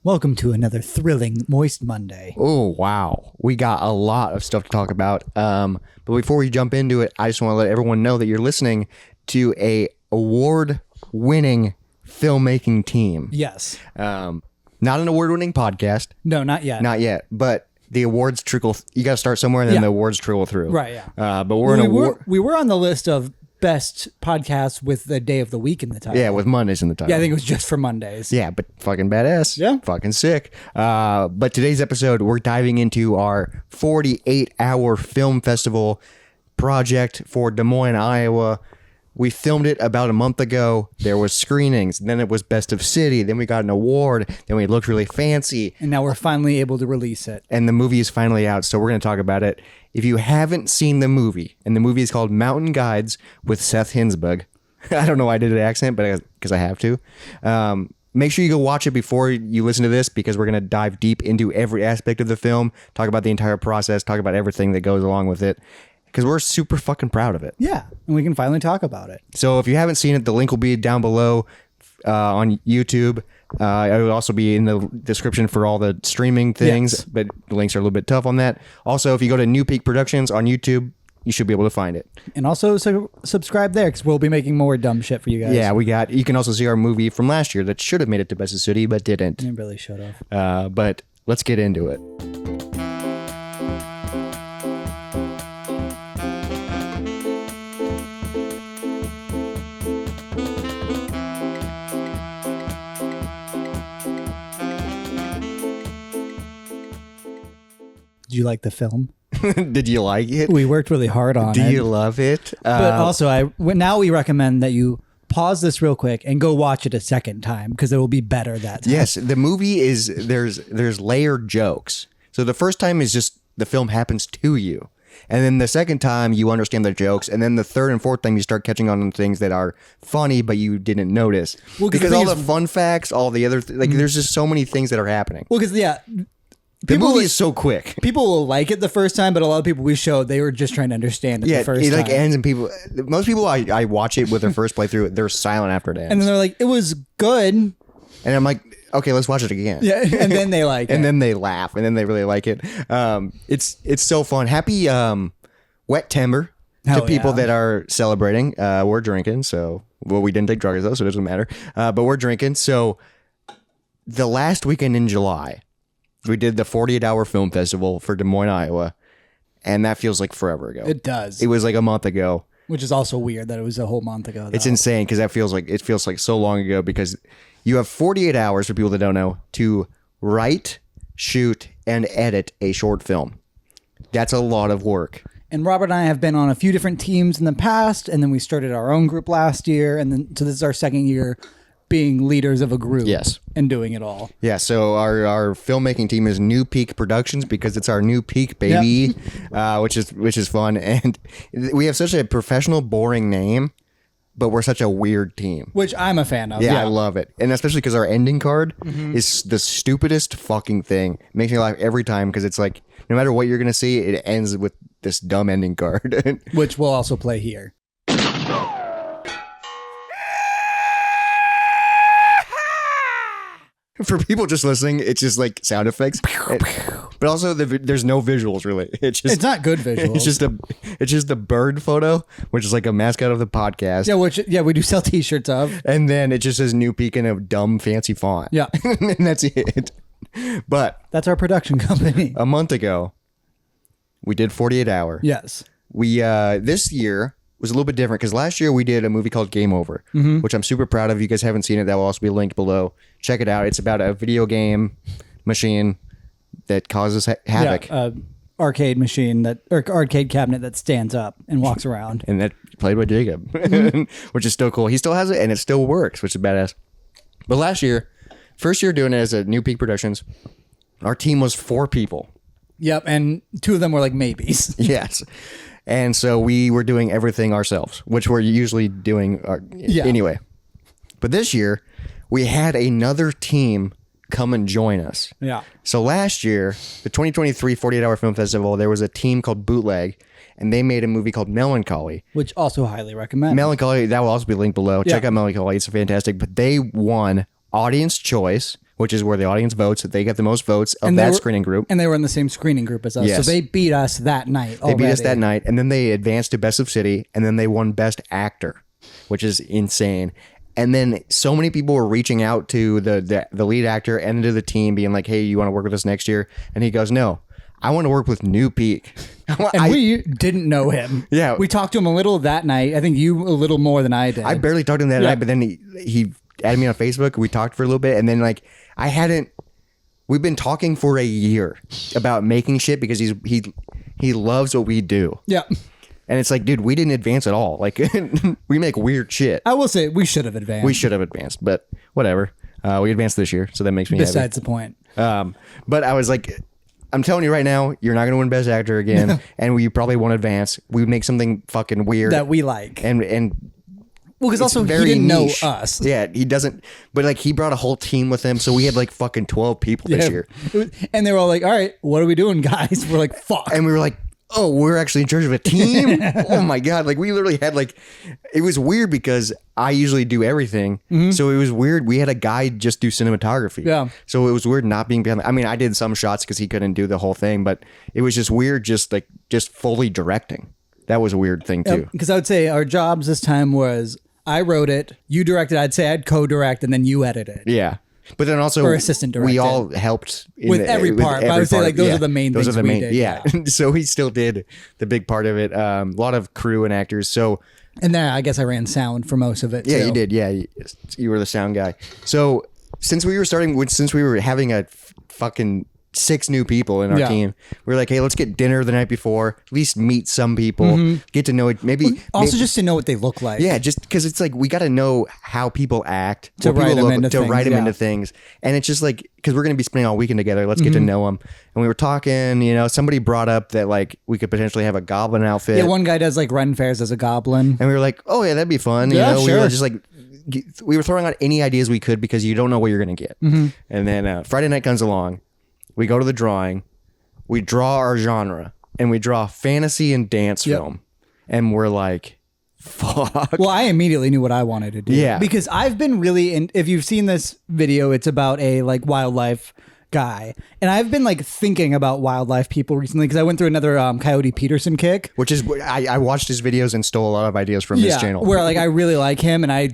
Welcome to another thrilling Moist Monday. Oh, wow. We got a lot of stuff to talk about. But before we jump into it, I just want to let everyone know that you're listening to a award-winning filmmaking team. Yes. Not an award-winning podcast. No, not yet. Not yet. But the awards trickle. You got to start somewhere, and then the awards trickle through. Right, yeah. But we were on the list of best podcasts with the day of the week in the title. Yeah, with Mondays in the title. Yeah, I think it was just for Mondays. Yeah, but fucking badass. Yeah. Fucking sick. But today's episode, we're diving into our 48-hour film festival project for Des Moines, Iowa. We filmed it about a month ago. There was screenings. Then it was Best of City. Then we got an award. Then we looked really fancy. And now we're finally able to release it. And the movie is finally out, so we're going to talk about it. If you haven't seen the movie, and the movie is called Mountain Guides with Seth Hinzburg. I don't know why I did an accent, but because I have to. Make sure you go watch it before you listen to this, because we're going to dive deep into every aspect of the film, talk about the entire process, talk about everything that goes along with it, because we're super fucking proud of it. Yeah, and we can finally talk about it. So if you haven't seen it, the link will be down below on YouTube. It will also be in the description for all the streaming things, yes. But the links are a little bit tough on that. Also, if you go to New Peak Productions on YouTube, you should be able to find it. And also subscribe there, because we'll be making more dumb shit for you guys. Yeah, you can also see our movie from last year that should have made it to Best of City, but didn't. It really should have. But let's get into it. Did you like the film? Did you like it? We worked really hard on it. Do you love it? But also, now we recommend that you pause this real quick and go watch it a second time, because it will be better that time. Yes, the movie is, there's layered jokes. So the first time is just the film happens to you. And then the second time you understand the jokes. And then the third and fourth time you start catching on things that are funny, but you didn't notice. Well, because all the fun facts, all the other, there's just so many things that are happening. Well, because, the movie is so quick. People will like it the first time, but a lot of people we showed, they were just trying to understand it the first time. Yeah, it ends, and most people I watch it with their first playthrough, they're silent after it ends. And then they're like, it was good. And I'm like, okay, let's watch it again. Yeah, and then they like it. And then they laugh, and then they really like it. It's so fun. Happy wet timber to people that are celebrating. We're drinking, so we didn't take drugs though, so it doesn't matter. But we're drinking. So the last weekend in July, we did the 48-hour film festival for Des Moines, Iowa, and that feels like forever ago. It does. It was like a month ago. Which is also weird that it was a whole month ago. It's insane, because it feels like so long ago, because you have 48 hours, for people that don't know, to write, shoot, and edit a short film. That's a lot of work. And Robert and I have been on a few different teams in the past, and then we started our own group last year, and then so this is our second year being leaders of a group. Yes. And doing it all. Yeah, so our filmmaking team is New Peak Productions, because it's our new peak, baby. Yep. which is fun. And we have such a professional, boring name, but we're such a weird team. Which I'm a fan of. Yeah, I love it. And especially because our ending card is the stupidest fucking thing. It makes me laugh every time, because it's like, no matter what you're going to see, it ends with this dumb ending card. Which we'll also play here. For people just listening, it's just like sound effects, but also there's no visuals really. It's not good visuals. It's just a bird photo, which is like a mascot of the podcast. Yeah, we do sell T-shirts of, and then it just says New Peak in a dumb fancy font. Yeah, and that's it. But that's our production company. A month ago, we did 48 Hour. Yes, we this year was a little bit different, because last year we did a movie called Game Over, which I'm super proud of. If you guys haven't seen it, that will also be linked below. Check it out. It's about a video game machine that causes havoc. Yeah, arcade machine or arcade cabinet that stands up and walks around. And that played by Jacob, which is still cool. He still has it, and it still works, which is badass. But last year, first year doing it as a New Peak Productions, our team was 4 people. Yep, and 2 of them were like maybes. Yes. And so we were doing everything ourselves, which we're usually doing anyway. But this year, we had another team come and join us. Yeah. So last year, the 2023 48-Hour Film Festival, there was a team called Bootleg, and they made a movie called Meloncholy. Which also highly recommend. Melancholy, that will also be linked below. Check out Melancholy. It's fantastic. But they won Audience Choice which is where the audience votes. They get the most votes of that screening group. And they were in the same screening group as us. Yes. So they beat us that night. They beat us that night, and then they advanced to Best of City, and then they won Best Actor, which is insane. And then so many people were reaching out to the lead actor and to the team, being like, "Hey, you want to work with us next year?" And he goes, "No, I want to work with New Peak." And we didn't know him. Yeah. We talked to him a little that night. I think you a little more than I did. I barely talked to him that night, but then he added me on Facebook. We talked for a little bit, and then like we've been talking for a year about making shit because he loves what we do. Yeah. And it's like, dude, we didn't advance at all. Like, we make weird shit. I will say we should have advanced. We should have advanced, but whatever. We advanced this year, so that makes me happy. Besides the point. But I was like, I'm telling you right now, you're not going to win Best Actor again, and we probably won't advance. We make something fucking weird that we like. And well, because also he didn't niche. Know us. Yeah, he doesn't. But like, he brought a whole team with him, so we had like fucking 12 people this year. And they were all like, "All right, what are we doing, guys?" We're like, "Fuck," and we were like, "Oh, we're actually in charge of a team." Oh my god! Like, we literally had like, it was weird because I usually do everything, so it was weird. We had a guy just do cinematography. Yeah. So it was weird not being behind. I mean, I did some shots because he couldn't do the whole thing, but it was just weird, just fully directing. That was a weird thing too. Because I would say our jobs this time was I wrote it, you directed. I'd say I'd co-direct, and then you edit it. Yeah. But then also, or assistant director. We all helped with every part. But I would say like those are the main things we did. Yeah. So he still did the big part of it. A lot of crew and actors. So, and then I guess I ran sound for most of it. Yeah, too. you did. Yeah, you were the sound guy. So since we were having a fucking 6 new people in our team, we were like, hey, let's get dinner the night before, at least meet some people, get to know it. Maybe just to know what they look like. Yeah, just because it's like we got to know how people act to write them into things. And it's just like, because we're going to be spending all weekend together, let's get to know them. And we were talking, somebody brought up that like we could potentially have a goblin outfit. Yeah, one guy does like Ren fairs as a goblin. And we were like, oh yeah, that'd be fun. Yeah, sure. We were just like, we were throwing out any ideas we could because you don't know what you're going to get. And then Friday night comes along. We go to the drawing, we draw our genre, and we draw fantasy and dance film. And we're like, fuck. Well, I immediately knew what I wanted to do. Yeah. Because I've been really if you've seen this video, it's about a like wildlife guy. And I've been like thinking about wildlife people recently because I went through another Coyote Peterson kick. Which is, I watched his videos and stole a lot of ideas from his channel. Where like I really like him, and I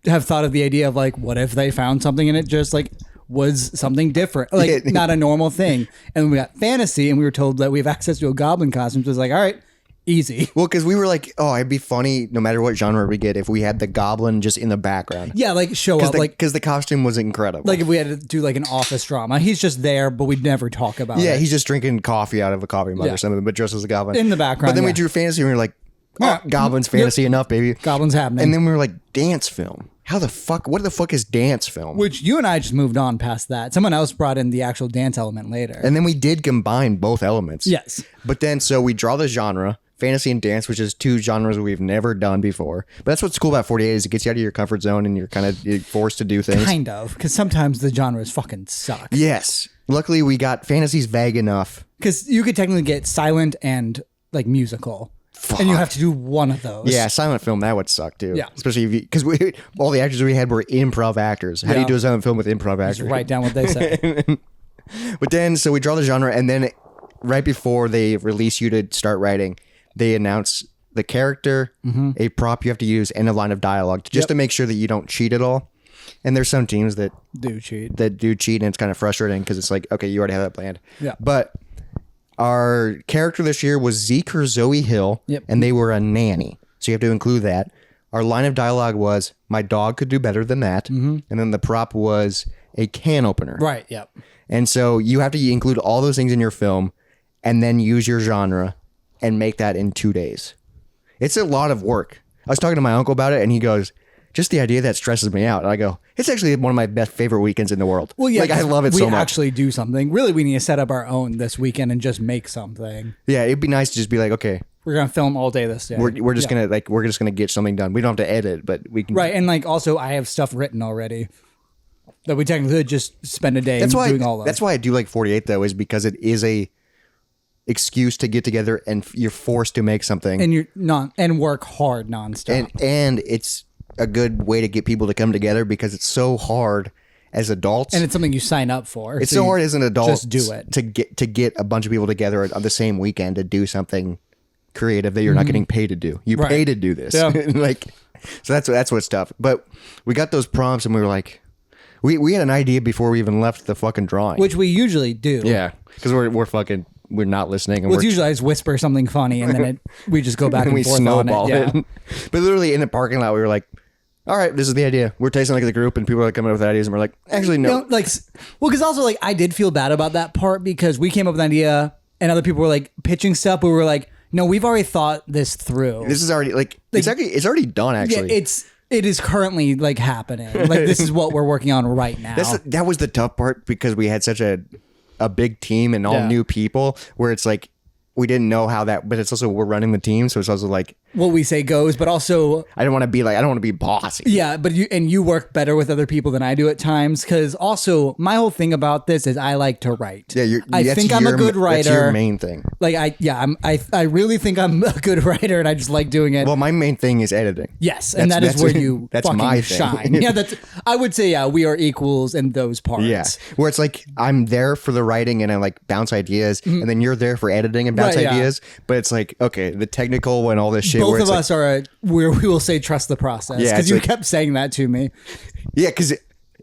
have thought of the idea of like, what if they found something in it just like was something different, like not a normal thing. And we got fantasy, and we were told that we have access to a goblin costume. So it was like, all right, easy. Well, because we were like, oh, it'd be funny no matter what genre we get if we had the goblin just in the background. Yeah, like show up, because the costume was incredible. Like if we had to do like an office drama, he's just there, but we'd never talk about it. Yeah, he's just drinking coffee out of a coffee mug or something, but dressed as a goblin in the background. But then we drew fantasy, and we were like, oh, goblin's fantasy enough, baby. Goblin's happening. And then we were like, dance film. What the fuck is dance film? Which you and I just moved on past that. Someone else brought in the actual dance element later. And then we did combine both elements. Yes. But then, so we draw the genre, fantasy and dance, which is 2 genres we've never done before. But that's what's cool about 48 is it gets you out of your comfort zone and you're kind of forced to do things. Kind of. Because sometimes the genres fucking suck. Yes. Luckily, we got fantasy's vague enough. Because you could technically get silent and like musical. Fuck. And you have to do one of those. Yeah, silent film, that would suck too. Yeah. Especially because all the actors we had were improv actors. How do you do a silent film with improv actors? Just write down what they say. But then, so we draw the genre, and then right before they release you to start writing, they announce the character, a prop you have to use, and a line of dialogue just to make sure that you don't cheat at all. And there's some teams that do cheat, and it's kind of frustrating because it's like, okay, you already have that planned. Yeah. But our character this year was Zeke or Zoe Hill, and they were a nanny. So you have to include that. Our line of dialogue was, my dog could do better than that. And then the prop was a can opener. Right, yep. And so you have to include all those things in your film and then use your genre and make that in 2 days. It's a lot of work. I was talking to my uncle about it, and he goes, just the idea that stresses me out. And I go, it's actually one of my best favorite weekends in the world. Well, yeah, like I love it so much. We actually do something. Really, we need to set up our own this weekend and just make something. Yeah, it'd be nice to just be like, okay, we're gonna film all day this day. We're just gonna get something done. We don't have to edit, but we can. Right, and like also, I have stuff written already that we technically could just spend a day doing all of. That's why I do like 48 though, is because it is a excuse to get together and you're forced to make something, and you're not and work hard nonstop, and it's a good way to get people to come together because it's so hard as adults. And it's something you sign up for. It's so hard as an adult just do it. to get a bunch of people together on the same weekend to do something creative that you're not getting paid to do. You pay to do this. Yeah. Like, so that's what's tough. But we got those prompts and we were like, we had an idea before we even left the fucking drawing. Which we usually do. Yeah. Because we're not listening. And it's usually I just whisper something funny and then we just go back and we forth snowball on it. Yeah. it. But literally in the parking lot, we were like, all right, this is the idea. We're tasting like the group and people are coming up with ideas and we're like, actually, no. Because also like I did feel bad about that part because we came up with an idea and other people were like pitching stuff, but we were like, no, we've already thought this through. This is already it's already done actually. Yeah, it is currently like happening. Like this is what we're working on right now. That was the tough part because we had such a big team and all new people where it's like we didn't know how that, but it's also we're running the team, so it's also like what we say goes, but also I don't want to be bossy. Yeah, but you work better with other people than I do at times because also my whole thing about this is I like to write. Yeah, I think I'm a good writer. That's your main thing. Like I really think I'm a good writer and I just like doing it. Well, my main thing is editing. Yes, and that is where you that's fucking my thing. shine. Yeah, I would say we are equals in those parts. Yeah, where it's like I'm there for the writing and I like bounce ideas, and then you're there for editing and bounce ideas. But it's like okay, the technical and all this shit. Both of us are where we will say trust the process because you kept saying that to me. Yeah, because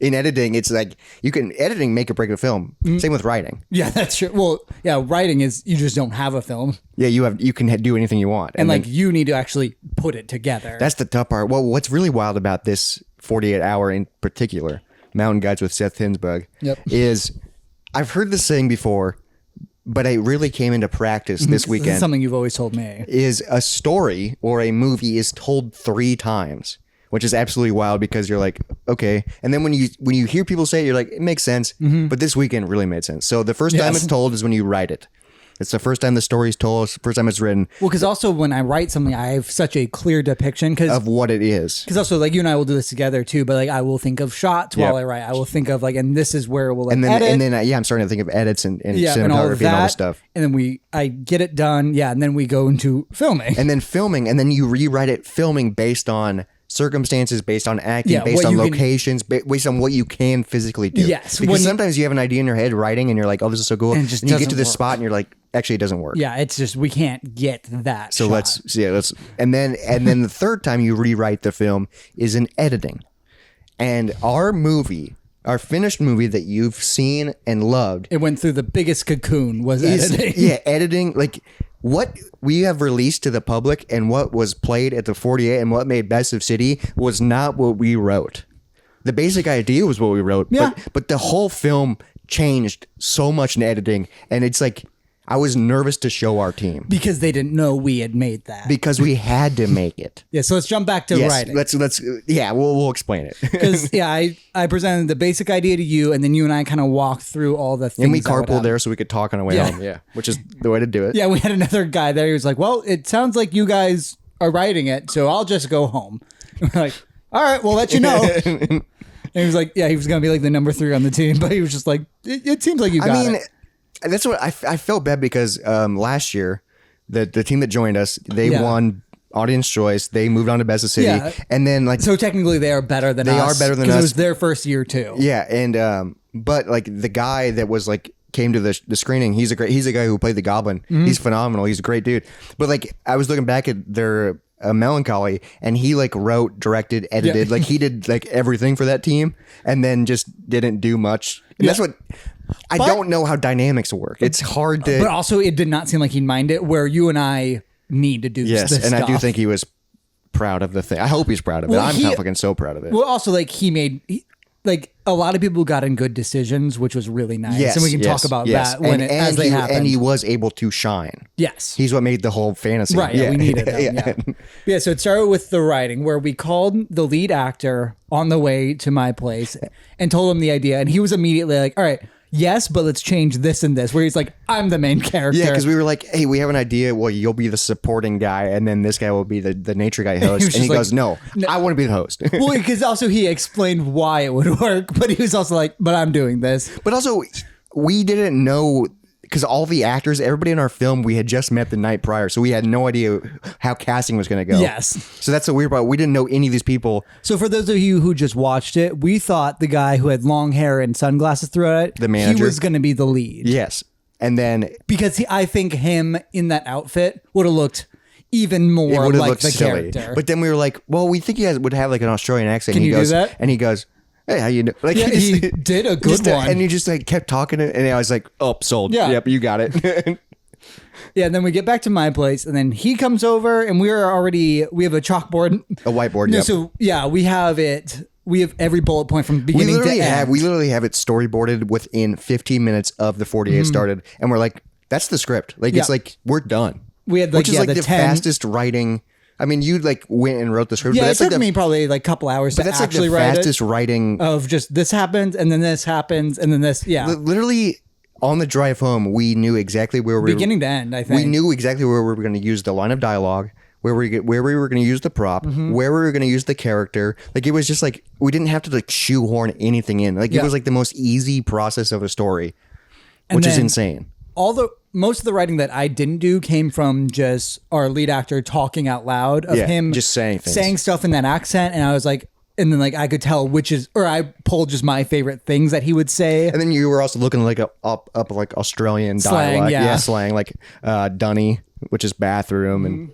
in editing, it's like you can editing make or break a film. Same with writing. Yeah, that's true. Well, yeah, writing is you just don't have a film. Yeah, you can do anything you want, and like you need to actually put it together. That's the tough part. Well, what's really wild about this 48 hour in particular, Mountain Guides with Seth Hinzburg, is I've heard this saying before. But I really came into practice this weekend. This is something you've always told me. Is a story or a movie is told 3 times, which is absolutely wild because you're like, okay. And then when you hear people say it, you're like, it makes sense. But this weekend really made sense. So the first time it's told is when you write it. It's the first time the story's told. It's the first time it's written. Well, because also when I write something, I have such a clear depiction of what it is. Because also, like you and I will do this together too. But like, I will think of shots while I write. I will think of like, and this is where we'll edit. And then I'm starting to think of edits and cinematography and all this stuff. And then I get it done. Yeah, and then we go into filming. And then you rewrite it filming based on circumstances, based on acting, based on locations, based on what you can physically do. Yes. Because sometimes you have an idea in your head writing and you're like, oh, this is so cool. And you get to this spot and you're like, actually, it doesn't work. Yeah, it's just, we can't get that So shot. let's, and then the third time you rewrite the film is in editing. And our finished movie that you've seen and loved. It went through the biggest cocoon was editing. Yeah, editing, like what we have released to the public and what was played at the 48 and what made Best of City was not what we wrote. The basic idea was what we wrote, but the whole film changed so much in editing, and it's like I was nervous to show our team because they didn't know we had made that. Because we had to make it. Yeah, so let's jump back to writing. We'll explain it. Because I presented the basic idea to you, and then you and I kind of walked through all the things. And we carpooled there so we could talk on our way home. Yeah, which is the way to do it. Yeah, we had another guy there. He was like, "Well, it sounds like you guys are writing it, so I'll just go home." We're like, "All right, we'll let you know." And he was like, "Yeah, he was gonna be like the number 3 on the team," but he was just like, "It seems like you got it." That's what I felt bad because last year the team that joined us, they won Audience Choice. They moved on to Best of City, and then like so technically they are better than us. They are better than us. It was their first year too. Yeah, and but like the guy that was like came to the screening, he's a guy who played the Goblin. He's phenomenal. He's a great dude. But like I was looking back at their Meloncholy, and he like wrote, directed, edited, like he did like everything for that team, and then just didn't do much. And that's what. I don't know how dynamics work. It's hard to. But also, it did not seem like he'd mind it. Where you and I need to do this and stuff. I do think he was proud of the thing. I hope he's proud of it. I'm fucking so proud of it. Well, also, like like a lot of people got in good decisions, which was really nice. And we can talk about that as they happen. And he was able to shine. Yes. He's what made the whole fantasy. Right. Yeah, we needed him. Yeah. So it started with the writing, where we called the lead actor on the way to my place and told him the idea. And he was immediately like, all right, yes, but let's change this and this, where he's like, I'm the main character. Yeah, because we were like, hey, we have an idea. Well, you'll be the supporting guy, and then this guy will be the nature guy host. And he goes, no, I want to be the host. Well, because also he explained why it would work, but he was also like, but I'm doing this. But also, we didn't know, because all the actors, everybody in our film, we had just met the night prior, so we had no idea how casting was going to go. Yes. So that's the weird part. We didn't know any of these people. So for those of you who just watched it, we thought the guy who had long hair and sunglasses throughout it, the manager, he was going to be the lead. Yes. And then because I think him in that outfit would have looked even more like the silly character. But then we were like, well, we think he would have like an Australian accent. Can he you goes, do that? And he goes, hey, how you doing? Like, yeah, he did a good one. And he just like kept talking, and I was like, oh, sold. Yeah. Yep, you got it. Yeah, and then we get back to my place, and then he comes over, and we have a chalkboard. A whiteboard, no, yep. So, yeah, we have it. We have every bullet point from beginning to end. We literally have it storyboarded within 15 minutes of the 48 started, and we're like, that's the script. Like, it's like, we're done. We had like, which is like the fastest writing. I mean, you like went and wrote the script. Yeah, but it took me probably like a couple hours to actually write it. That's like the fastest writing. Of just this happens, and then this happens, and then this, yeah. Literally, on the drive home, we knew exactly where we were. Beginning to end, I think. We knew exactly where we were going to use the line of dialogue, where we were going to use the prop, where we were going to use the character. Like, it was just like, we didn't have to like shoehorn anything in. Like, it was like the most easy process of a story, which is insane. Most of the writing that I didn't do came from just our lead actor talking out loud of him just saying things. Saying stuff in that accent, and I was like, and then like I could tell I pulled just my favorite things that he would say. And then you were also looking like up like Australian slang, dialect, slang, like dunny, which is bathroom, and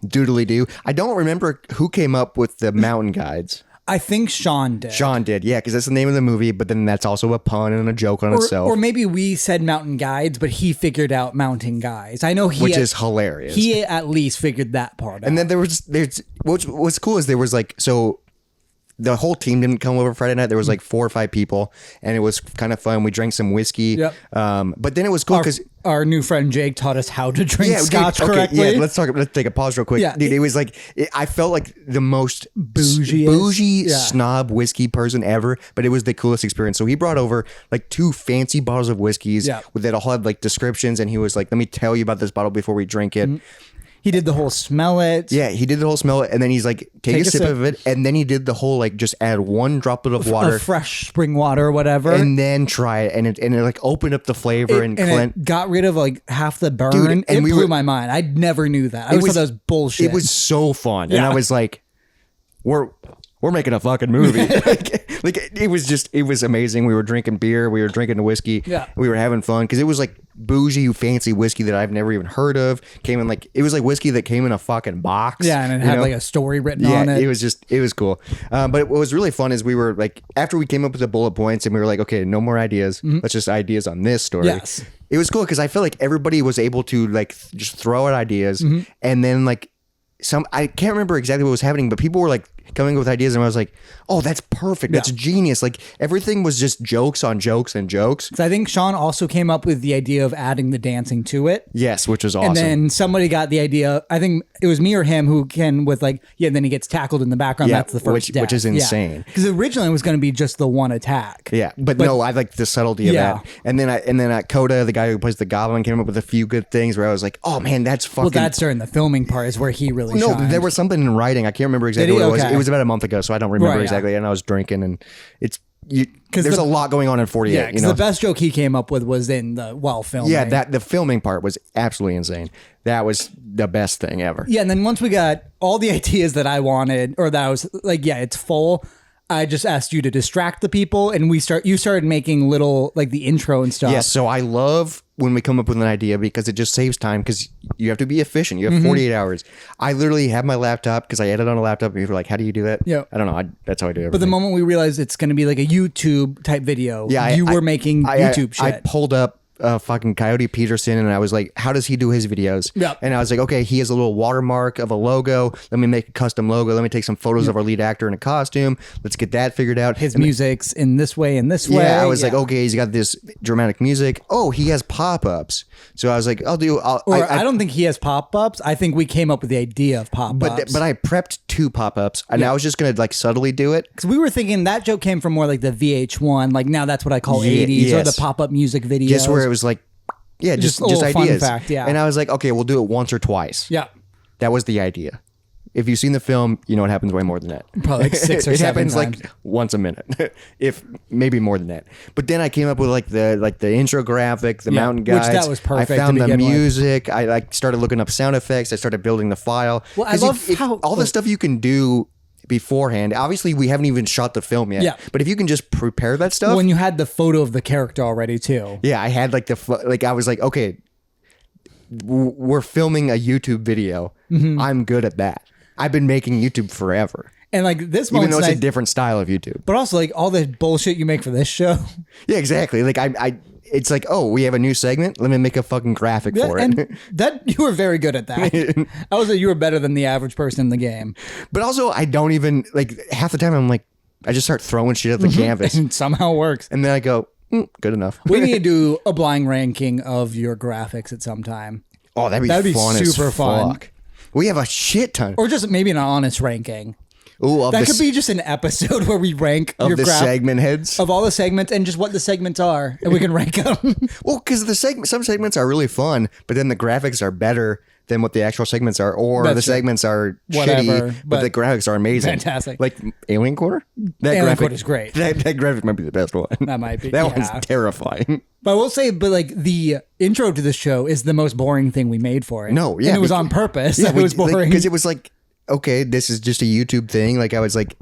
doodly doo. I don't remember who came up with the mountain guides. I think Sean did. Sean did, yeah, because that's the name of the movie, but then that's also a pun and a joke on itself. Or maybe we said mountain guides, but he figured out mountain guys. I know which is hilarious. He at least figured that part out. And then what's cool is there was like, so the whole team didn't come over Friday night. There was like 4 or 5 people, and it was kind of fun. We drank some whiskey. Yep. But then it was cool because our new friend Jake taught us how to drink scotch correctly. Yeah, let's take a pause real quick. Yeah. Dude, it was like, I felt like the most bougie snob whiskey person ever, but it was the coolest experience. So he brought over like 2 fancy bottles of whiskeys that all had like descriptions, and he was like, let me tell you about this bottle before we drink it. He did the whole smell it. Yeah, he did the whole smell it, and then he's like, take a sip of it, and then he did the whole like just add 1 droplet of water, of fresh spring water or whatever, and then try it, and it like opened up the flavor and it got rid of like half the burn. Dude, and it blew my mind. I never knew that. I always thought that was bullshit. It was so fun, and I was like, we're making a fucking movie. like it was amazing. We were drinking beer, we were drinking the whiskey, we were having fun because it was like bougie, fancy whiskey that I've never even heard of. Came in like, it was like whiskey that came in a fucking box. Yeah, and it had like a story written on it. It was cool. But what was really fun is we were like, after we came up with the bullet points and we were like, okay, no more ideas. Let's just ideas on this story. Yes. It was cool because I felt like everybody was able to like just throw out ideas, and then like I can't remember exactly what was happening, but people were like coming up with ideas, and I was like, oh, that's perfect. That's genius. Like everything was just jokes on jokes and jokes. So I think Sean also came up with the idea of adding the dancing to it. Yes, which was awesome. And then somebody got the idea, I think it was me or him, who can with like, then he gets tackled in the background. That's the first death. Which is insane. Because originally it was going to be just the 1 attack. Yeah, but no, I like the subtlety of that. And then Coda, the guy who plays the goblin, came up with a few good things where I was like, oh man, that's fucking. Well, that's during the filming part is where he really shined. There was something in writing. I can't remember exactly what it was. It was about a month ago, so I don't remember exactly. And I was drinking, and there's a lot going on in 48. Yeah, because the best joke he came up with was in while filming. Yeah, the filming part was absolutely insane. That was the best thing ever. Yeah, and then once we got all the ideas that I wanted, or that I was like, it's full, I just asked you to distract the people, and you started making little, like the intro and stuff. Yeah, so I love when we come up with an idea because it just saves time, because you have to be efficient. You have 48 hours. I literally have my laptop because I edit on a laptop, and people are like, how do you do that? Yeah. I don't know. That's how I do it. But the moment we realized it's going to be like a YouTube type video, you were making YouTube shit. I pulled up fucking Coyote Peterson, and I was like, how does he do his videos? Yep. And I was like, okay, he has a little watermark of a logo. Let me make a custom logo. Let me take some photos of our lead actor in a costume. Let's get that figured out. His music's in this way and this way. Yeah, I was like, okay, he's got this dramatic music. Oh, he has pop-ups. So I was like, I don't think he has pop-ups. I think we came up with the idea of pop-ups. But I prepped 2 pop-ups, and I was just going to like subtly do it. Because we were thinking that joke came from more like the VH1, like now that's what I call 80s, or the pop-up music videos. Just where it was like, just ideas. Fun fact, And I was like, okay, we'll do it once or twice. Yeah. That was the idea. if you've seen the film, you know it happens way more than that. Probably like 6 or it 7 happens times. like once a minute, if maybe more than that. But then I came up with like the intro graphic, the mountain which guides. that was perfect I found to the begin with. music. I like started looking up sound effects. I started building the file. Well, I 'Cause love if how all the stuff you can do beforehand. Obviously, we haven't even shot the film yet. Yeah. But if you can just prepare that stuff. When you had the photo of the character already too. Yeah, I had like I was like, okay, we're filming a YouTube video. I'm good at that. I've been making YouTube forever. And like this Even moment's though it's nice, a different style of YouTube. but also like all the bullshit you make for this show. Yeah, exactly. Like it's like, oh, we have a new segment. Let me make a fucking graphic for it. And that you were very good at that. I was like, you were better than the average person in the game. But also, I don't even like half the time. I'm like, I just start throwing shit at the canvas, And somehow works. and then I go, good enough. We need to do a blind ranking of your graphics at some time. Oh, that'd That'd be be fun super as fun. fuck. We have a shit ton. Or just maybe an honest ranking. Ooh, That could be just an episode where we rank of your the graph segment heads. of all the segments and just what the segments are, and we can rank them. Well, because some segments are really fun, but then the graphics are better than what the actual segments are, or That's the true. segments are Whatever, shitty, but but the graphics are amazing. fantastic. Like Alien Quarter? That Alien graphic Quarter's great. That graphic might be the best one. That might be, That yeah. one's terrifying. But I will say, like the intro to the show is the most boring thing we made for it. No, yeah, and it was because- on purpose. That it was boring. Because it was like, okay, this is just a YouTube thing. Like I was like,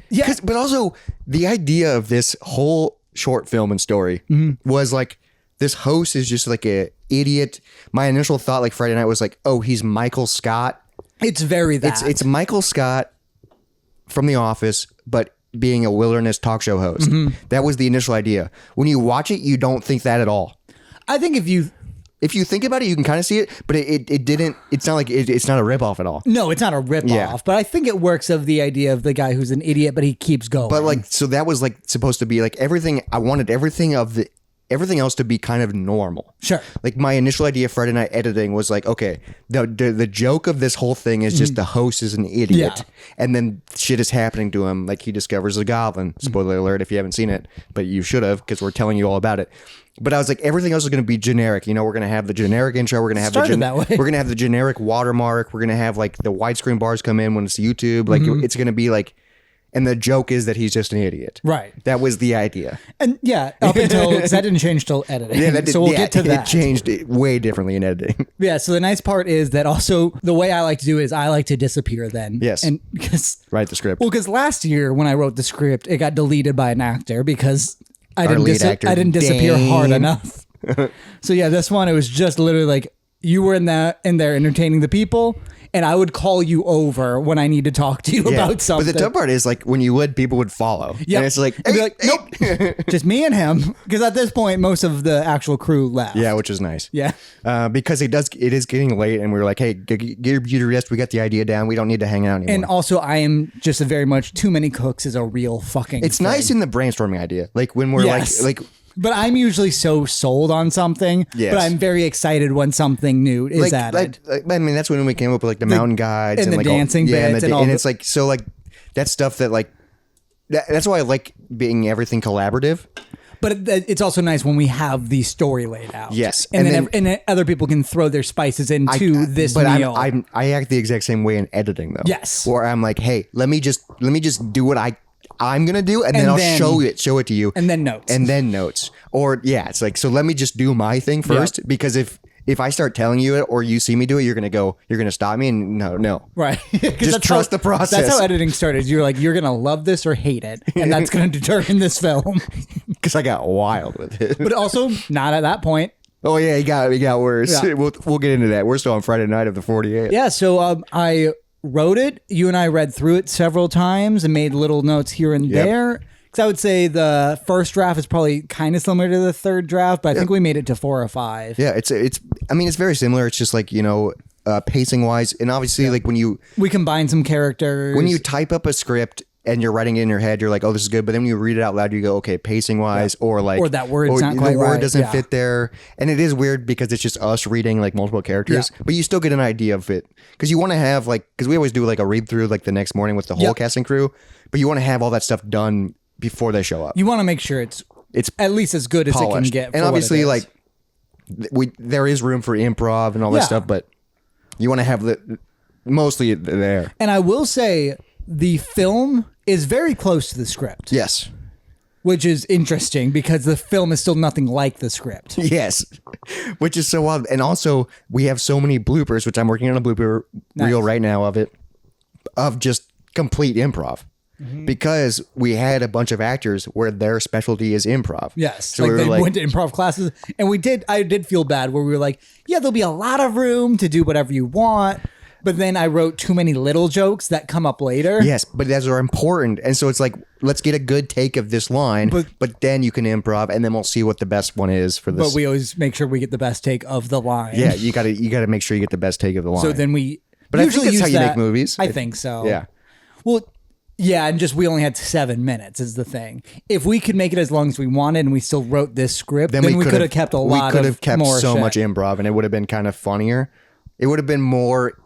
Yeah. But also the idea of this whole short film and story was like, this host is just like a idiot. My initial thought like Friday night was like, oh, he's Michael Scott. It's very that. It's Michael Scott from The Office, but being a wilderness talk show host. That was the initial idea. When you watch it, you don't think that at all. I think if you think about it, you can kind of see it, but it didn't. It's not like it's not a ripoff at all. no, it's not a rip Yeah. off, but I think it works of the idea of the guy who's an idiot, but he keeps going. But like, so that was like supposed to be like everything. I wanted everything else to be kind of normal. Sure. Like my initial idea Friday night editing was like, okay, the joke of this whole thing is just the host is an idiot. Yeah. And then shit is happening to him. Like he discovers a goblin. Spoiler alert if you haven't seen it, but you should have because we're telling you all about it. But I was like, everything else is going to be generic. You know, we're going to have the generic intro. We're going to have Started that way. we're going to have the generic watermark. We're going to have like the widescreen bars come in when it's YouTube. Like it's going to be like, and the joke is that he's just an idiot. Right. That was the idea. And yeah, up until that didn't change till editing. Yeah, that did, so we'll yeah, get to that. It changed it way differently in editing. Yeah, so the nice part is that also the way I like to do is I like to disappear then. Yes. And because Write the script. well, because last year when I wrote the script, it got deleted by an actor because I Our didn't lead actor, I didn't disappear hard Dane. enough. So yeah, this one it was just literally like you were in there entertaining the people, and I would call you over when I need to talk to you about something. But the tough part is like when you would, people would follow. Yeah. And it's like, And be hey, like, hey. nope, just me and him. Because at this point, most of the actual crew left. Yeah, which is nice. Yeah. Because it is getting late, and we were like, hey, get your beauty rest. We got the idea down. We don't need to hang out anymore. And also, I am just a very much too many cooks is a real fucking. it's thing. nice in the brainstorming idea. Like when we're Yes. like. But I'm usually so sold on something. Yes. But I'm very excited when something new is added. I mean, that's when we came up with like the mountain guides and the like dancing bits and all and the- it's like so like that stuff that like that's why I like being everything collaborative. But it's also nice when we have the story laid out. Yes. And, And then other people can throw their spices into this but meal. I act the exact same way in editing though. Yes. Where I'm like, hey, let me just do what I'm gonna do, and then And I'll then- show it to you, and then notes. and then notes. Or yeah, it's like so. Let me just do my thing first, because if I start telling you it or you see me do it, you're gonna stop me and no. Right. 'Cause Just that's trust the process. That's how editing started. You're like, you're going to love this or hate it. And that's going to determine this film. Because I got wild with it. But also, not at that point. Oh yeah, he got worse. Yeah. We'll get into that. We're still on Friday night of the 48th. Yeah, so I wrote it. You and I read through it several times and made little notes here and Yep. there. Because I would say the first draft is probably kind of similar to the third draft, but I think we made it to 4 or 5. Yeah, it's. I mean, it's very similar. It's just like pacing wise, and obviously like when you We combined some characters. type up a script and you're writing it in your head, you're like, oh, this is good. But then when you read it out loud, you go, okay, pacing wise, or like, Or that word's not the quite word right. doesn't Yeah. fit there, and it is weird because it's just us reading like multiple characters, Yeah. but you still get an idea of it because you want to have because we always do like a read through like the next morning with the whole Yep. casting crew, but you want to have all that stuff done before they show up. You want to make sure it's at least as good as it can Polished. get. And for obviously, what it is. there is room for improv and all that Yeah. stuff, but you want to have mostly there. And I will say the film is very close to the script. Yes. Which is interesting because the film is still nothing like the script. Yes. Which is so wild. And also, we have so many bloopers, which I'm working on a blooper reel right now of just complete improv. Because we had a bunch of actors where their specialty is improv. Yes. So like they went to improv classes. And I did feel bad where we were like, yeah, there'll be a lot of room to do whatever you want. But then I wrote too many little jokes that come up later. Yes, but those are important. And so it's like, let's get a good take of this line, but then you can improv and then we'll see what the best one is for this. But we always make sure we get the best take of the line. Yeah, you gotta make sure you get the best take of the line. So then we But I think that's how you make movies. I think so. Yeah. Well, yeah, and just we only had 7 minutes is the thing. If we could make it as long as we wanted and we still wrote this script, then we could have kept a lot of We could have kept more so shit. much improv and it would have been kind of funnier. It would have been more...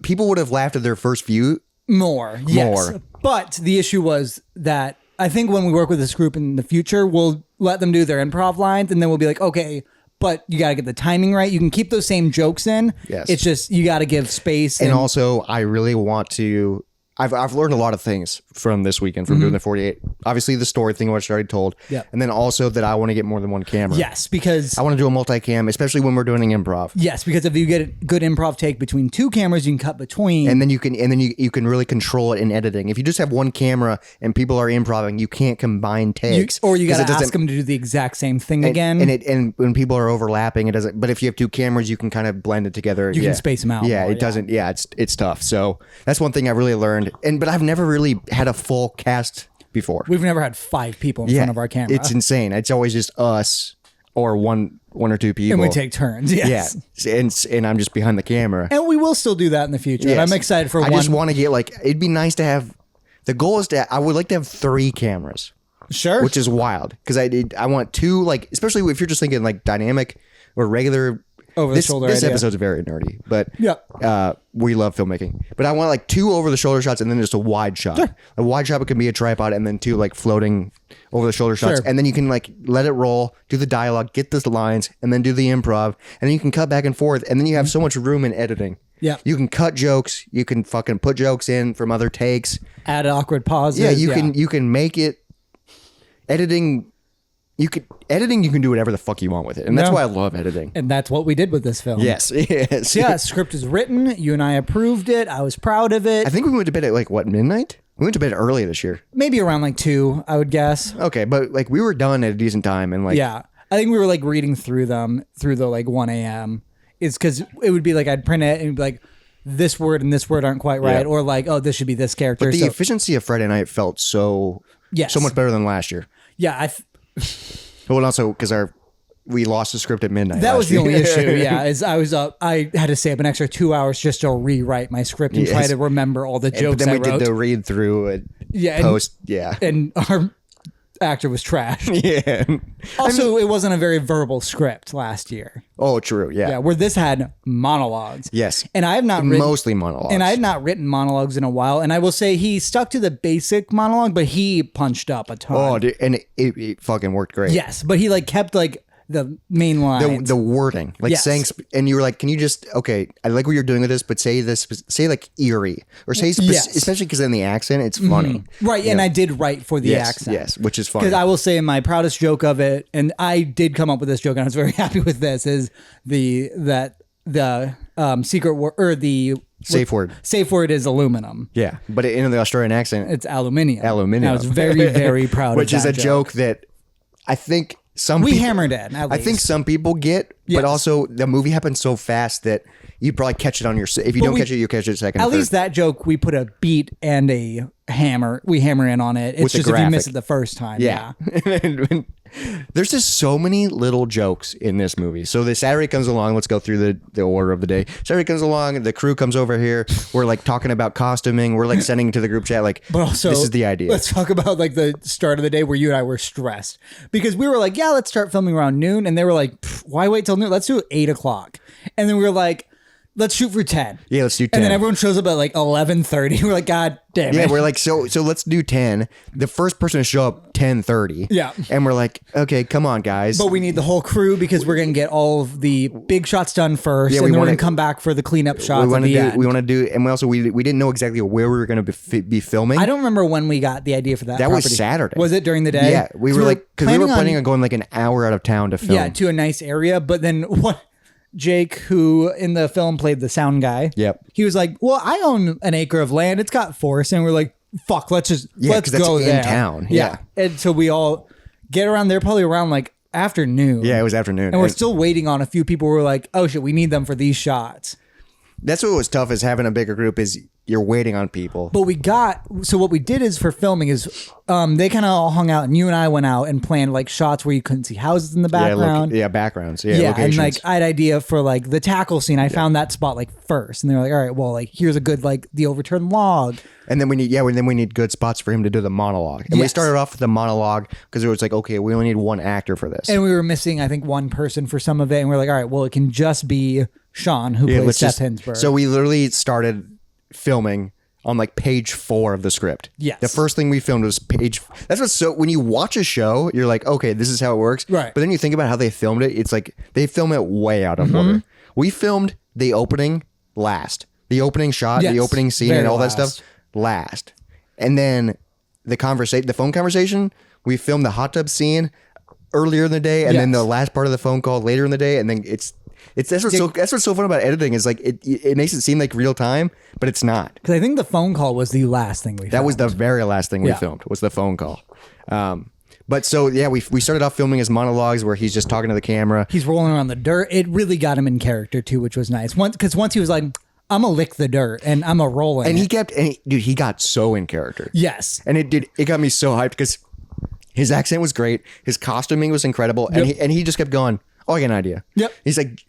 People would have laughed at their first view. More, yes. But the issue was that I think when we work with this group in the future, we'll let them do their improv lines and then we'll be like, okay, but you got to get the timing right. You can keep those same jokes in. Yes. It's just, you got to give space. And also, I really want to... I've learned a lot of things from this weekend from doing the 48. Obviously, the story thing, which I already told. Yeah. And then also that I want to get more than one camera. Yes, because... I want to do a multicam, especially when we're doing improv. Yes, because if you get a good improv take between 2 cameras, you can cut between. And then you can really control it in editing. If you just have one camera and people are improvising, you can't combine takes. Or you got to ask them to do the exact same thing again. And when people are overlapping, it doesn't. But if you have 2 cameras, you can kind of blend it together. You can space them out. Yeah, more, it doesn't. Yeah, it's tough. So that's one thing I really learned. But I've never really had a full cast before. We've never had 5 people in front of our camera. It's insane. It's always just us or one or 2 people. And we take turns. Yes. Yeah. And I'm just behind the camera. And we will still do that in the future. Yes. And I'm excited for I one. just want to get it'd be nice to have, the goal is I would like to have 3 cameras. Sure. Which is wild. Because I want 2, especially if you're just thinking dynamic or regular. Over the shoulder This idea. episode's very nerdy, but Yeah. we love filmmaking. But I want 2 over the shoulder shots and then just a wide shot. Sure. A wide shot can be a tripod and then 2 floating over the shoulder shots. Sure. And then you can let it roll, do the dialogue, get the lines, and then do the improv. And then you can cut back and forth. And then you have so much room in editing. Yeah. You can cut jokes. You can fucking put jokes in from other takes. Add awkward pauses. Yeah, you can make it editing. You can do whatever the fuck you want with it. And that's why I love editing. And that's what we did with this film. Yes. Yes. Yeah, script is written. You and I approved it. I was proud of it. I think we went to bed at midnight? We went to bed early this year. Maybe around 2, I would guess. Okay, but we were done at a decent time and Yeah. I think we were reading through them through the 1 a.m. It's because it would be I'd print it and it'd be this word and this word aren't quite right. Yeah. Or oh, this should be this character. But the efficiency of Friday night felt so much better than last year. Yeah, Well, also because we lost the script at midnight. that was the year. only issue. Yeah, is I was up. I had to stay up an extra 2 hours just to rewrite my script and try to remember all the jokes But then I we wrote. did the read through and post. And our actor was trash. Yeah. Also, it wasn't a very verbal script last year. Oh, true. Yeah. Yeah, where this had monologues. Yes. And I have not written mostly monologues. And I had not written monologues in a while. And I will say he stuck to the basic monologue, but he punched up a ton. Oh, dude, and it fucking worked great. Yes, but he kept the main lines. The wording, Yes. saying, and you were can you just, okay, I like what you're doing with this, but say this, say eerie, or say, Yes. especially because in the accent, it's funny. Right, and I did write for the accent. Yes, which is funny. Because I will say my proudest joke of it, and I did come up with this joke, and I was very happy with this, is the secret word, or the Safe word. Safe word is aluminum. Yeah, but in the Australian accent, It's aluminium. Aluminium. I was very, very proud which of is that a joke that I think we people, hammered it, at I least. think some people get, Yes. but also the movie happens so fast that you probably catch it on your. If you don't catch it, you catch it second. At or least third. that joke, we put a beat and a hammer. We hammer in on it. It's With the just if you miss graphic. it the first time. Yeah. There's just so many little jokes in this movie. So the Saturday comes along. Let's go through the order of the day. Saturday comes along. The crew comes over here. We're talking about costuming. We're sending to the group chat. But also, this is the idea. Let's talk about the start of the day where you and I were stressed because we were yeah, let's start filming around noon. And they were why wait till noon? Let's do it 8 o'clock. And then we were let's shoot for 10. Yeah, let's do 10. And then everyone shows up at like 11:30. We're like, God damn it. Yeah, we're like, so let's do 10. The first person to show up 10:30. Yeah. And we're like, okay, come on, guys. But we need the whole crew because we're going to get all of the big shots done first. Yeah, and we then we're wanna- going to come back for the cleanup shots we at want to the do. end. We want to do, and we didn't know exactly where we were going to be filming. I don't remember when we got the idea for that. That property. was Saturday. Was it during the day? Yeah, we So were like, because we were planning on going like an hour out of town to film. Yeah, to a nice area. But then what? Jake, who in the film played the sound guy. Yep. He was like, "Well, I own an acre of land. It's got forest," and we're like, "Fuck, let's 'cause go that's there." in town. Yeah. And so we all get around there, probably around like afternoon. Yeah, it was afternoon, and we're still waiting on a few people. We're like, "Oh shit, we need them for these shots." That's what was tough is having a bigger group is you're waiting on people. But what we did is for filming is they kind of all hung out and you and I went out and planned like shots where you couldn't see houses in the background. Backgrounds. Yeah, Yeah, locations. and like I had idea for like the tackle scene. I found that spot like first, and they're like, "All right, well, like here's a good like the overturned log." And then we need good spots for him to do the monologue. And we Yes. started off with the monologue because it was like, okay, we only need one actor for this. And we were missing, I think, one person for some of it, and we're like, "All right, well, it can just be Sean who plays Seth Hinzburg." So we literally started filming on like page 4 of the script. Yes. The first thing we filmed was page. That's what's so when you watch a show, you're like, okay, this is how it works. Right. But then you think about how they filmed it. It's like they film it way out of order. We filmed the opening last, the opening shot, Yes, the opening scene, very and all that last. stuff last, and then the phone conversation. We filmed the hot tub scene earlier in the day, and then Yes. the last part of the phone call later in the day, and then that's what's so fun about editing is like it makes it seem like real time, but it's not. Because I think the phone call was the last thing we That was the very last thing we Yeah. filmed was the phone call. But so yeah, we started off filming his monologues where he's just talking to the camera. He's rolling around the dirt. It really got him in character too, which was nice. Once he was like, "I'm gonna lick the dirt and I'm a roll in And it." he got so in character. Yes. And it got me so hyped because his accent was great, his costuming was incredible, and he just kept going, "Oh, I got an idea." Yep. He's like,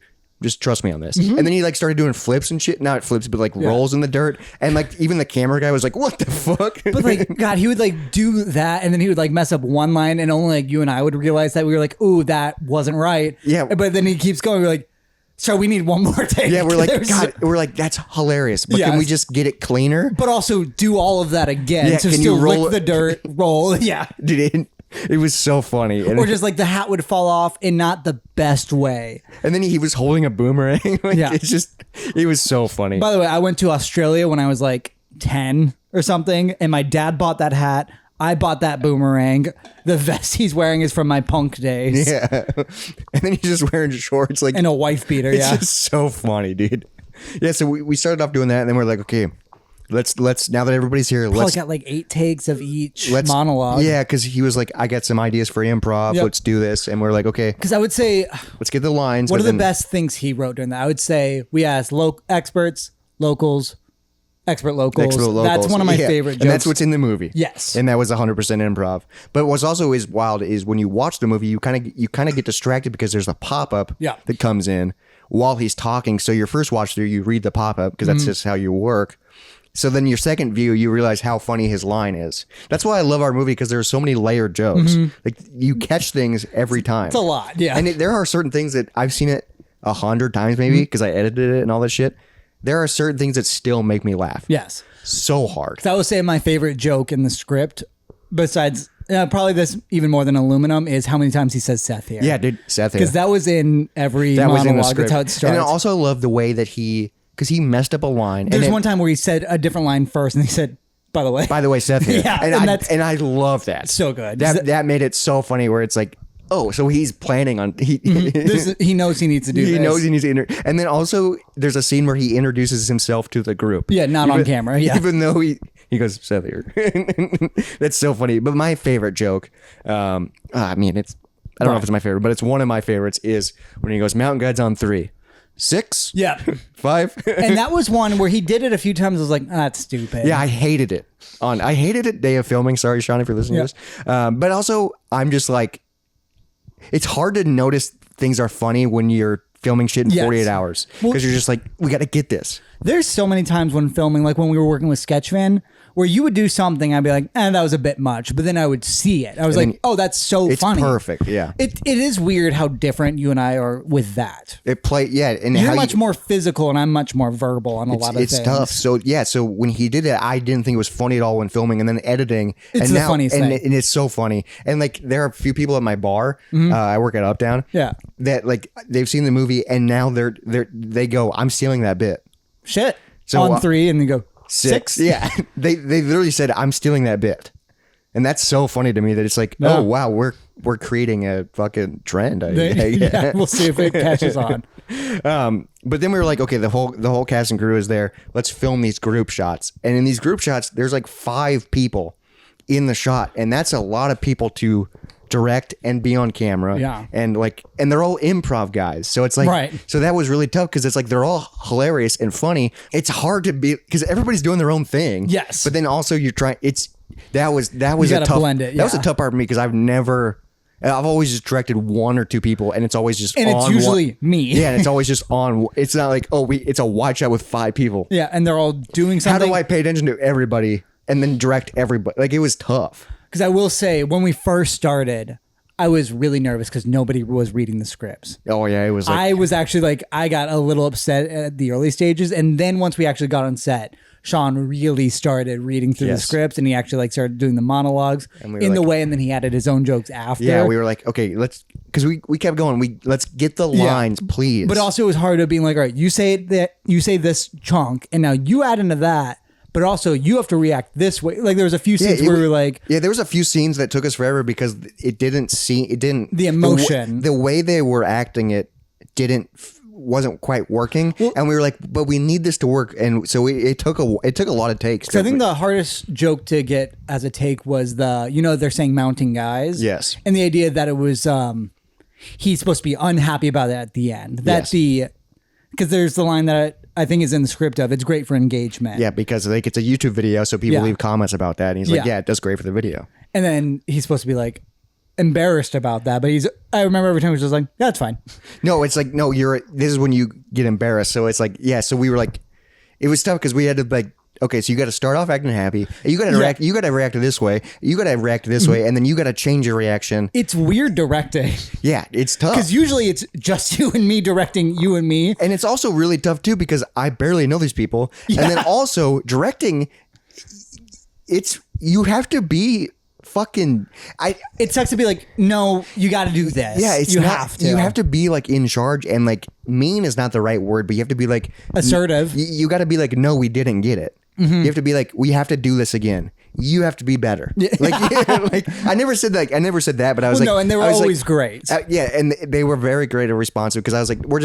just trust me on this. And then he like started doing flips and shit. Not flips, but like rolls in the dirt. And like even the camera guy was like, "What the fuck?" But like, God, he would like do that, and then he would like mess up one line, and only like you and I would realize that we were like, "Ooh, that wasn't right." Yeah. But then he keeps going. We're like, "So we need one more take." Yeah, we're like, There's- God, we're like, that's hilarious. But can Yes. we just get it cleaner? But also do all of that again. Yeah, So can still you roll lick the dirt, roll. Yeah. Dude, it was so funny. And, Or just like the hat would fall off in not the best way. and then he was holding a boomerang. Like, Yeah. it was so funny. By the way, I went to Australia when I was like 10 or something, and my dad bought that hat. I bought that boomerang. The vest he's wearing is from my punk days. Yeah. And then he's just wearing shorts. Like, And a wife beater, it's yeah. just so funny, dude. Yeah, so we started off doing that, and then we're like, okay, let's now that everybody's here, Probably let's got like 8 takes of each let's monologue. Yeah, because he was like, I got some ideas for improv. Yep. Let's do this. And we're like, okay, Because I would say, let's get the lines. what but are the then- best things he wrote during that? I would say we asked experts, locals, expert locals. Expert locals. That's one of my Yeah. favorite jokes. And that's what's in the movie. Yes. And that was 100% improv. But what's also is wild is when you watch the movie, you kind of get distracted because there's a pop-up Yeah. that comes in while he's talking. So your first watch through, you read the pop-up because that's just how you work. So then your second view, you realize how funny his line is. That's why I love our movie because there's so many layered jokes. Like you catch things every time. It's a lot, yeah. And there are certain things that I've seen it 100 times maybe because I edited it and all this shit. There are certain things that still make me laugh. Yes. So hard. I would say my favorite joke in the script, besides probably this even more than aluminum, is how many times he says Seth here. Yeah, dude, Seth here. Because that was in every That was monologue. in the script. That's how it starts. And I also love the way that because he messed up a line. There's and then, one time where he said a different line first, and he said, "By the way." by the way, Seth here. Yeah, and, and I love that. So good. That made it so funny where it's like, oh, so he's planning on he he knows he needs to do this. he knows he needs to and then also there's a scene where he introduces himself to the group. Yeah, not on camera. Yeah. Even though he goes, Seth here. That's so funny. But my favorite joke, I mean, I don't know if it's my favorite, but it's one of my favorites is when he goes, Mountain Guides on 3. 6? Yeah. 5? And that was one where he did it a few times. I was like, that's stupid. Yeah, I hated it. I hated it day of filming. Sorry, Sean, if you're listening to this. But also, I'm just like, it's hard to notice things are funny when you're filming shit in 48 hours. Because you're just like, we got to get this. There's so many times when filming, like when we were working with Sketchvan, where you would do something, I'd be like, that was a bit much. But then I would see it. I was like, oh, that's so funny. It's perfect, yeah. It is weird how different you and I are with that. And you're much more physical, and I'm much more verbal on a lot of things. It's tough. So when he did it, I didn't think it was funny at all when filming, and then editing. It's the funniest thing. And it's so funny. And like there are a few people at my bar. I work at Uptown. Yeah. That like they've seen the movie, and now they go, I'm stealing that bit. Shit. So on 3, and they go 6. Yeah. they literally said, I'm stealing that bit. And that's so funny to me that it's like, oh wow, we're creating a fucking trend. Yeah, we'll see if it catches on. But then we were like, okay, the whole cast and crew is there. Let's film these group shots. And in these group shots, there's like 5 people in the shot, and that's a lot of people to direct and be on camera. Yeah. And they're all improv guys. So it's like, right. So that was really tough because it's like they're all hilarious and funny. It's hard to be because everybody's doing their own thing. Yes. But then also you're trying. That was you a tough blend it. Yeah. That was a tough part for me because I've always just directed 1 or 2 people, and it's always just and it's usually me. Yeah, and it's always just on. It's not like it's a wide shot with 5 people. Yeah, and they're all doing something. How do I pay attention to everybody and then direct everybody? Like it was tough. Because I will say, when we first started, I was really nervous because nobody was reading the scripts. Oh yeah, it was. Like, I was actually like, I got a little upset at the early stages, and then once we actually got on set, Sean really started reading through the scripts, and he actually like started doing the monologues in the way, and then he added his own jokes after. Yeah, we were like, okay, because we kept going. Let's get the lines, please. But also, it was hard to being like, all right, you say this chunk, and now you add into that. But also, you have to react this way. Like there was a few scenes where we were like, there was a few scenes that took us forever because the emotion, the way they were acting it wasn't quite working, and we were like, but we need this to work, and so it took a lot of takes. I think the hardest joke to get as a take was they're saying mounting guys, yes, and the idea that it was he's supposed to be unhappy about it at the end. Because there's the line that I think is in the script of it's great for engagement. Yeah, because like it's a YouTube video, so people leave comments about that, and he's like, yeah, it does great for the video. And then he's supposed to be like embarrassed about that, but I remember every time he was just like, yeah, it's fine. No, it's like, no, this is when you get embarrassed. So it's like, yeah, so we were like, it was tough because we had to like, okay, so you got to start off acting happy. You got to react this way. You got to react this way, and then you got to change your reaction. It's weird directing. Yeah, it's tough because usually it's just you and me directing you and me, and it's also really tough too because I barely know these people, and then also directing. You have to be fucking. It sucks to be like, no, you got to do this. Yeah, you have to. You have to be like in charge, and like mean is not the right word, but you have to be like assertive. You got to be like, no, we didn't get it. Mm-hmm. You have to be like, we have to do this again. You have to be better. Yeah. Like I never said that, but I was like, no, and they were always great. And they were very great and responsive because I was like, we're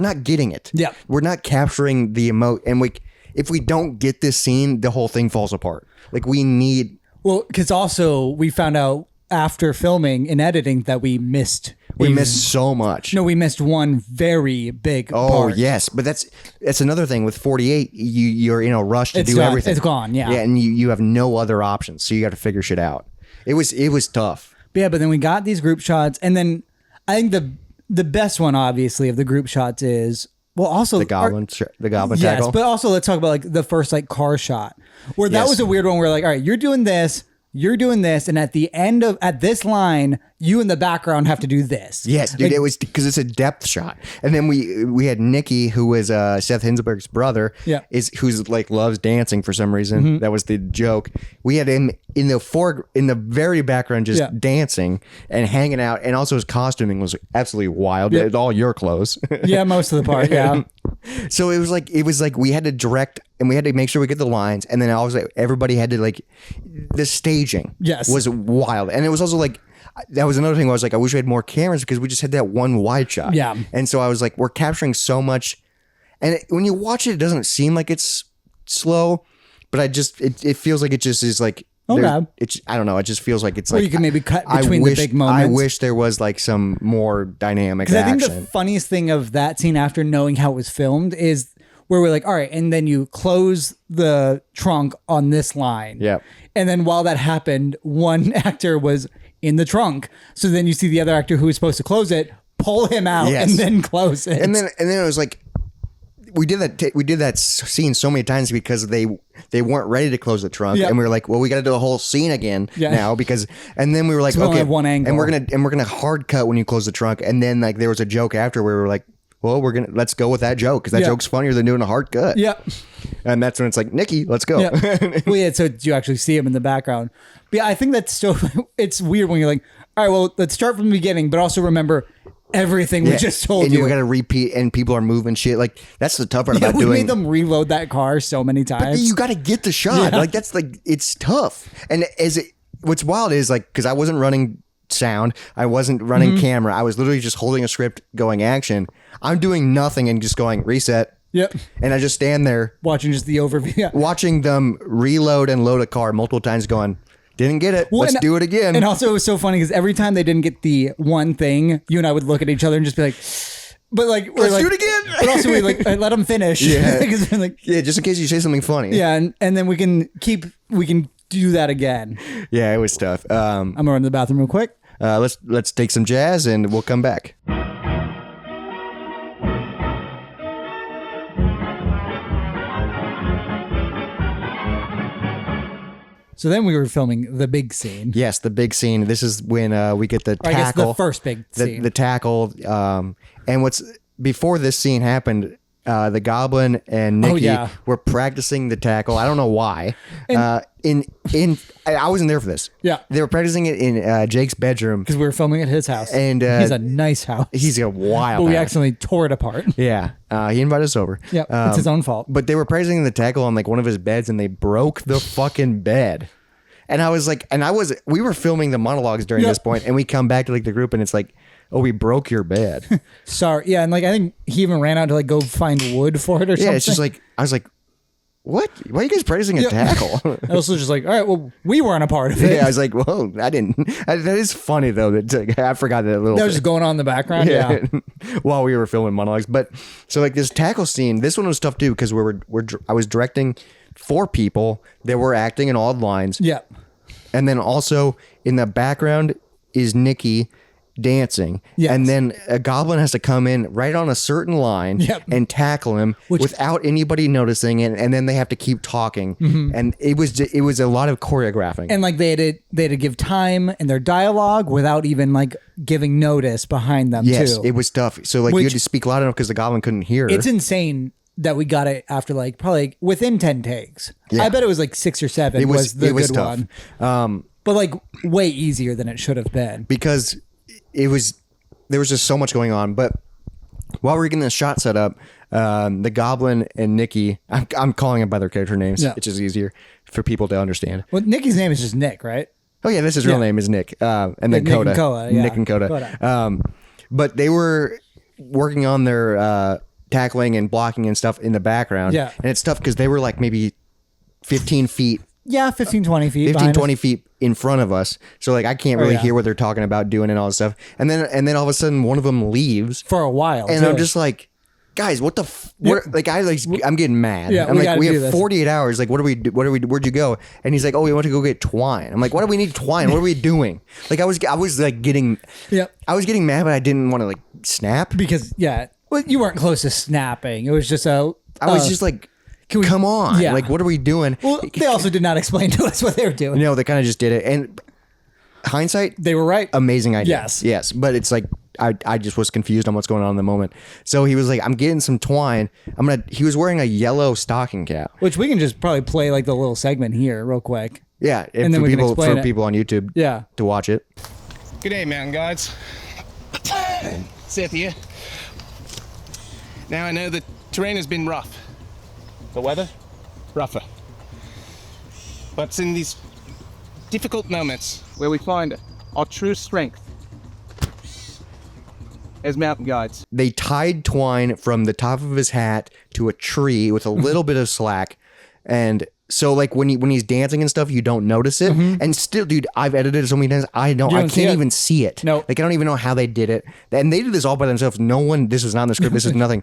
not getting it. Yeah, we're not capturing the and if we don't get this scene, the whole thing falls apart. Like we need. Well, because also we found out after filming and editing that we missed. We missed so much. No, we missed one very big part. Oh, yes. But that's another thing. With 48, you're in a rush to do everything. It's gone, yeah. Yeah, and you have no other options, so you got to figure shit out. It was tough. But but then we got these group shots, and then I think the best one, obviously, of the group shots is, well, also the goblin tackle. Yes, but also let's talk about like the first like car shot, where that was a weird one where like, all right, you're doing this, and at the end at this line, you in the background have to do this. Yes, dude, it was because it's a depth shot. And then we had Nikki, who was Seth Hinzburg's brother, who's like loves dancing for some reason. Mm-hmm. That was the joke. We had him in the very background just dancing and hanging out, and also his costuming was absolutely wild. It's all your clothes. Yeah, most of the part. Yeah. So it was like we had to direct and we had to make sure we get the lines, and then also everybody had to like the staging. Yes, was wild, and it was also like. That was another thing where I was like, I wish we had more cameras because we just had that one wide shot. Yeah. And so I was like, we're capturing so much. And when you watch it, it doesn't seem like it's slow, but it feels like it just is like, I don't know. It just feels like it's like. You can maybe cut between the big moments. I wish there was like some more dynamic action. I think the funniest thing of that scene after knowing how it was filmed is where we're like, all right, and then you close the trunk on this line. Yeah. And then while that happened, one actor was in the trunk. So then you see the other actor who was supposed to close it, pull him out and then close it. And then it was like, we did that scene so many times because they weren't ready to close the trunk, and we were like, well, we got to do a whole scene again now because, and then we were like, we only okay, have one angle. and we're gonna hard cut when you close the trunk, and then like there was a joke after where we were like, well, let's go with that joke because that joke's funnier than doing a hard cut. Yeah, and that's when it's like, Nikki, let's go. Yeah. Well, yeah, so you actually see him in the background. But yeah, I think that's so. It's weird when you're like, all right, well, let's start from the beginning, but also remember everything we just told and you. We got to repeat, and people are moving shit. Like that's the tough part about doing. We made them reload that car so many times. But you got to get the shot. Like that's like it's tough. And what's wild is like because I wasn't running sound, I wasn't running camera. I was literally just holding a script, going action. I'm doing nothing and just going reset. Yep. And I just stand there watching just the overview, watching them reload and load a car multiple times, going. Didn't get it. Let's do it again. And also it was so funny because every time they didn't get the one thing, you and I would look at each other and just be like, but like, let's do it again. But also we like, let them finish. Yeah. Like, yeah. Just in case you say something funny. Yeah. And then we can do that again. Yeah. It was tough. I'm going to run to the bathroom real quick. Let's take some jazz and we'll come back. So then we were filming the big scene. Yes, the big scene. This is when we get the tackle. I guess the first big scene. The tackle. And before this scene happened, the Goblin and Nikki were practicing the tackle. I don't know why. I wasn't there for this. Yeah. They were practicing it in Jake's bedroom. Because we were filming at his house. And he's a nice house. He's a wild But we house. accidentally tore it apart. Yeah. He invited us over. Yeah. It's his own fault. But they were practicing the tackle on like one of his beds and they broke the fucking bed. And I was like, we were filming the monologues during this point, and we come back to like the group and it's like, oh, we broke your bed. Sorry. Yeah. And like, I think he even ran out to like go find wood for it or something. Yeah. It's just like, I was like, what? Why are you guys practicing a tackle? I was just like, all right, well, we weren't a part of it. Yeah. I was like, whoa, I didn't. That is funny though. That I forgot that little. That was just going on in the background. Yeah. While we were filming monologues. But so like this tackle scene, this one was tough too, because I was directing 4 people that were acting in all lines. Yeah. And then also in the background is Nikki dancing. Yes. And then a goblin has to come in right on a certain line and tackle him without anybody noticing it. And then they have to keep talking. And it was a lot of choreographing. And like they had to give time in their dialogue without even like giving notice behind them too. It was tough. So like you had to speak loud enough because the goblin couldn't hear. It's insane that we got it after like probably within 10 takes. Yeah. I bet it was like 6 or 7 was the good tough. One. But like way easier than it should have been. Because there was just so much going on. But while we were getting the shot set up, the Goblin and Nikki, I'm calling them by their character names. It's just easier for people to understand. Well, Nikki's name is just Nick, right? Oh yeah, this his real name is Nick. And then Nick Coda. And Coda, yeah. Nick and Coda. But they were working on their tackling and blocking and stuff in the background. Yeah. And it's tough because they were like maybe 15 feet. Yeah, 15, 20 feet. 15, 20 feet in front of us. So like I can't really hear what they're talking about doing and all this stuff. And then all of a sudden one of them leaves. For a while. And I'm just like, guys, what the I'm getting mad. Yeah, I'm like, we have this. 48 hours. Like, where'd you go? And he's like, oh, we want to go get twine. I'm like, why do we need twine? What are we doing? Like I was like getting mad, but I didn't want to like snap. Because well, you weren't close to snapping. It was just I was just like, come on. Yeah. Like, what are we doing? Well, they also did not explain to us what they were doing. No, they kind of just did it. And hindsight, they were right. Amazing idea. Yes. Yes. But it's like, I just was confused on what's going on in the moment. So he was like, I'm getting some twine. He was wearing a yellow stocking cap. Which we can just probably play like the little segment here real quick. Yeah. And then we can explain it. People on YouTube to watch it. Good day, mountain guides. Seth here. Now I know the terrain has been rough. The weather, rougher. But it's in these difficult moments where we find our true strength as mountain guides. They tied twine from the top of his hat to a tree with a little bit of slack. And so like when he's dancing and stuff, you don't notice it. And still, dude, I've edited it so many times. I can't even see it. No. Like I don't even know how they did it. And they did this all by themselves. No one, this was not in the script. This is nothing.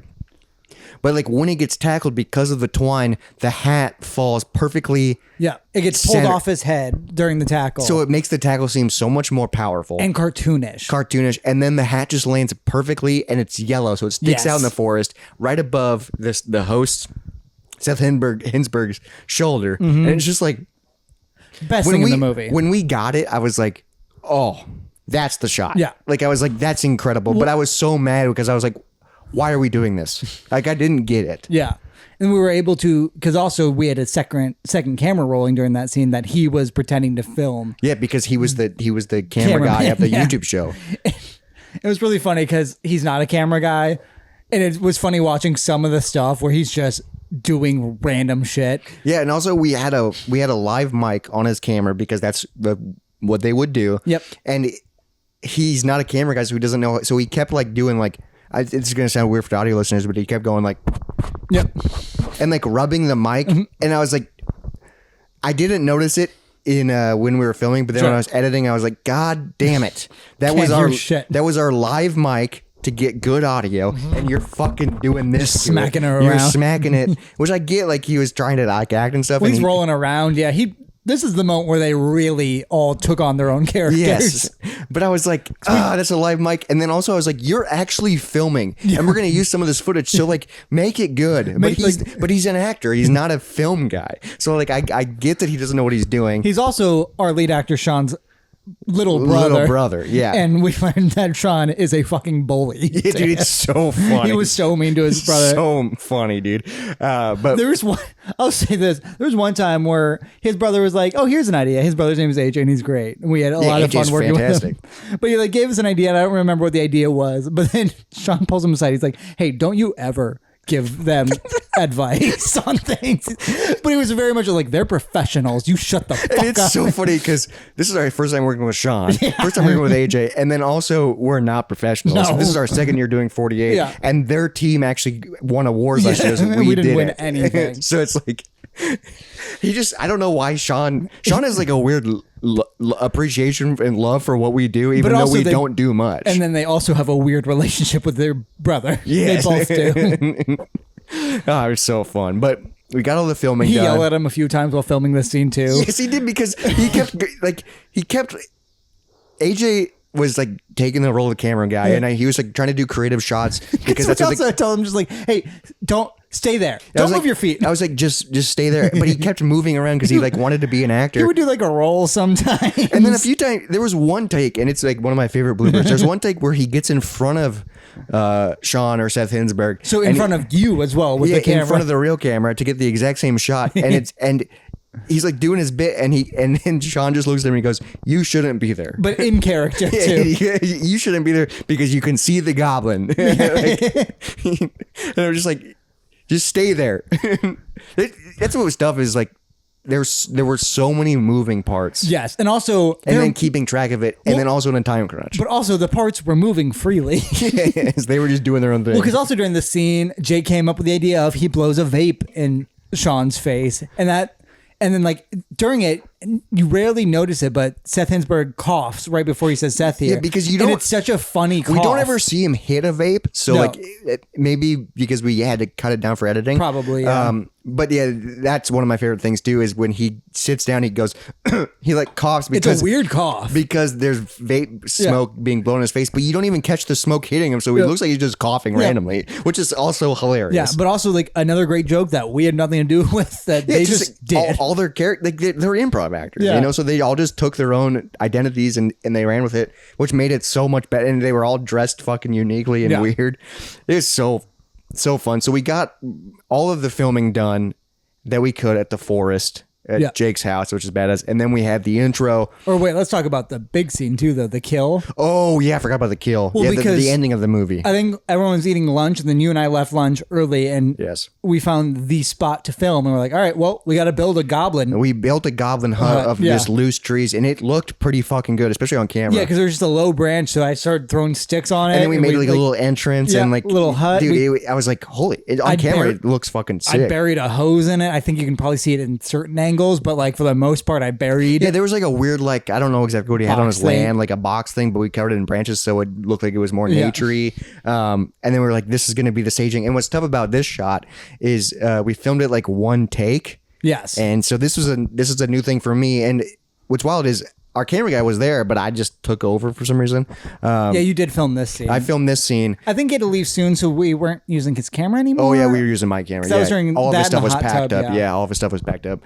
But like when he gets tackled because of the twine, the hat falls perfectly. Yeah, it gets pulled off his head during the tackle. So it makes the tackle seem so much more powerful. And cartoonish. And then the hat just lands perfectly and it's yellow. So it sticks out in the forest right above the host, Seth Hinzburg's shoulder. And it's just like... Best thing in the movie. When we got it, I was like, oh, that's the shot. Yeah. Like I was like, that's incredible. But I was so mad because I was like, why are we doing this? Like I didn't get it. Yeah. And we were able to, because also we had a second camera rolling during that scene that he was pretending to film. Yeah, because he was the camera guy at the YouTube show. It was really funny because he's not a camera guy. And it was funny watching some of the stuff where he's just doing random shit. Yeah, and also we had a live mic on his camera because that's what they would do. Yep. And he's not a camera guy, so he doesn't know. So he kept like doing like, it's going to sound weird for the audio listeners, but he kept going like, yep, and like rubbing the mic. And I was like, I didn't notice it in when we were filming, but then when I was editing, I was like, God damn it, that was our live mic to get good audio, and you're fucking doing this, just smacking it around. You're smacking it, which I get. Like he was trying to like act and stuff. Well, and he's rolling around. Yeah, this is the moment where they really all took on their own characters. Yes. But I was like, that's a live mic. And then also I was like, you're actually filming and we're going to use some of this footage. So like make it good. But he's an actor. He's not a film guy. So like, I get that he doesn't know what he's doing. He's also our lead actor, Sean's little brother. Yeah. And we learned that Sean is a fucking bully. Yeah, dude, it's so funny. He was so mean to his brother. So funny, dude. But there was one, I'll say this. There was one time where his brother was like, oh, here's an idea. His brother's name is AJ and he's great. And we had a lot of fun working with him. But he like gave us an idea and I don't remember what the idea was. But then Sean pulls him aside. He's like, hey, don't you ever give them advice on things. But he was very much like, they're professionals. You shut the fuck up. And it's so funny because this is our first time working with Sean, first time working with AJ, and then also we're not professionals. No. This is our second year doing 48, and their team actually won awards last year. So we didn't win anything. So it's like, I don't know why Sean has like a weird appreciation and love for what we do, even though we don't do much. And then they also have a weird relationship with their brother. Yes. They both do. Oh, it was so fun. But we got all the filming he done. yelled at him a few times while filming this scene too. Yes, he did, because he kept AJ was like taking the role of the camera guy, and he was like trying to do creative shots because that's what I told him, just like, hey, don't stay there. Don't move your feet. I was like, just stay there. But he kept moving around because he like wanted to be an actor. He would do like a roll sometimes. And then a few times, there was one take, and it's like one of my favorite bloopers. There's one take where he gets in front of Sean or Seth Hinzburg. So in front of you as well with the camera. In front of the real camera to get the exact same shot. And he's like doing his bit, and then Sean just looks at him and he goes, you shouldn't be there. But in character too. You shouldn't be there because you can see the goblin. And I'm just like, just stay there. That's what was tough is like, there were so many moving parts. Yes. And also, and then keeping track of it, and then also in a time crunch. But also the parts were moving freely. Yes, they were just doing their own thing. Well, because also during the scene, Jake came up with the idea of he blows a vape in Sean's face, and then like during it, you rarely notice it, but Seth Hinzburg coughs right before he says Seth here. Yeah, because you don't. And it's such a funny cough. We don't ever see him hit a vape, so No. like maybe because we had to cut it down for editing. Probably. Yeah. But yeah, that's one of my favorite things too. Is when he sits down, he goes, he like coughs because it's a weird cough because there's vape smoke being blown in his face, but you don't even catch the smoke hitting him, so he looks like he's just coughing randomly, which is also hilarious. Yeah, but also like another great joke that we had nothing to do with that they just did. All their characters, like they're improv actors, you know, so they all just took their own identities and they ran with it, which made it so much better. And they were all dressed fucking uniquely and weird. It was so fun. So we got all of the filming done that we could at the forest at Jake's house, which is badass. And then we had the intro. Or wait, let's talk about the big scene too, though, the kill. Oh yeah, I forgot about the kill. Well, because the ending of the movie. I think everyone was eating lunch, and then you and I left lunch early, and we found the spot to film, and we're like, all right, well, we got to build a goblin. We built a goblin hut of just loose trees, and it looked pretty fucking good, especially on camera. Yeah, because there was just a low branch, so I started throwing sticks on it. And then we made like a little entrance and like little hut. Dude, I was like, holy, on camera, it looks fucking sick. I buried a hose in it. I think you can probably see it in certain angles. angles, but like for the most part, I buried. Yeah, there was like a weird, like, I don't know exactly what he had on his Box thing. land, like a box thing, but we covered it in branches so it looked like it was more naturey. And then we were like, this is going to be the staging. And what's tough about this shot is we filmed it like one take. Yes. And so this is a new thing for me. And what's wild is our camera guy was there, but I just took over for some reason. Yeah, you did film this scene. I filmed this scene. I think he had to leave soon, so we weren't using his camera anymore. Oh yeah, we were using my camera. That was during all of his that stuff and the was hot packed tub, up. yeah. All of his stuff was packed up.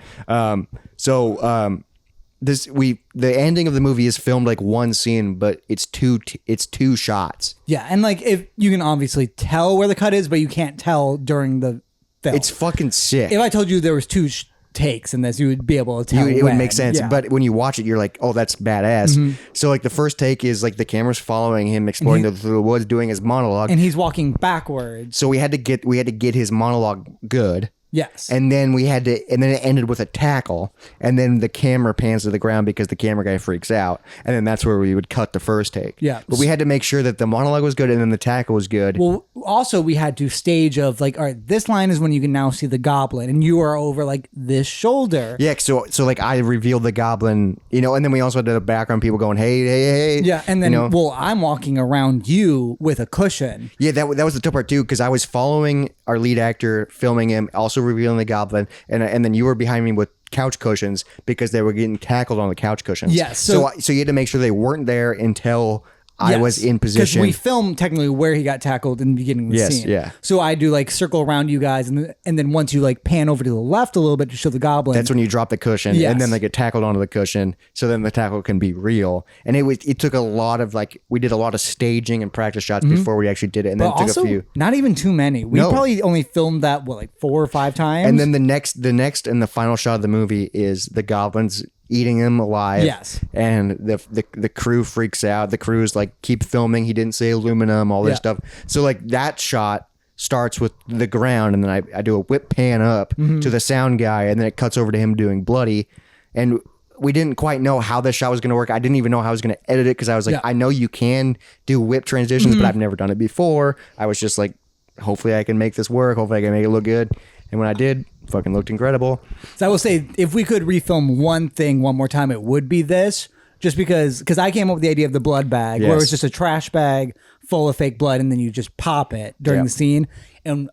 The ending of the movie is filmed like one scene, but it's two shots. Yeah, and like if you can obviously tell where the cut is, but you can't tell during the film. It's fucking sick. If I told you there was two takes in this, you would be able to tell. It would make sense. Yeah. But when you watch it, you're like, oh, that's badass. So like the first take is like the camera's following him exploring through the woods, doing his monologue, and he's walking backwards. so we had to get his monologue good. Yes. And then it ended with a tackle, and then the camera pans to the ground because the camera guy freaks out, and then that's where we would cut the first take. Yeah. But we had to make sure that the monologue was good and then the tackle was good. Well, also we had to stage of like, all right, this line is when you can now see the goblin, and you are over like this shoulder. Yeah, so like I revealed the goblin, and then we also had the background people going, hey, hey, hey. Yeah, and then I'm walking around you with a cushion. Yeah, that was the tough part too, because I was following our lead actor, filming him, also revealing the goblin, and then you were behind me with couch cushions because they were getting tackled on the couch cushions. Yes. So you had to make sure they weren't there until I was in position. Because we filmed technically where he got tackled in the beginning of the scene. Yeah. So I do like circle around you guys, and then once you like pan over to the left a little bit to show the goblin. That's when you drop the cushion, Yes. and then they get tackled onto the cushion. So then the tackle can be real. And it took a lot of we did a lot of staging and practice shots before we actually did it, and then but it took also, a few. not even too many. We probably only filmed that like 4 or 5 times. And then the next and the final shot of the movie is the goblins eating him alive. Yes. And the crew freaks out. The crew is like, keep filming. He didn't say aluminum, all this stuff. So like that shot starts with the ground, and then I do a whip pan up to the sound guy, and then it cuts over to him doing bloody. And we didn't quite know how this shot was going to work. I didn't even know how I was going to edit it, because I was like, I know you can do whip transitions, but I've never done it before. I was just like, hopefully I can make this work. Hopefully I can make it look good. And when I did, fucking looked incredible. So I will say, if we could refilm one thing one more time, it would be this. Just because I came up with the idea of the blood bag, where it was just a trash bag full of fake blood, and then you just pop it during the scene. And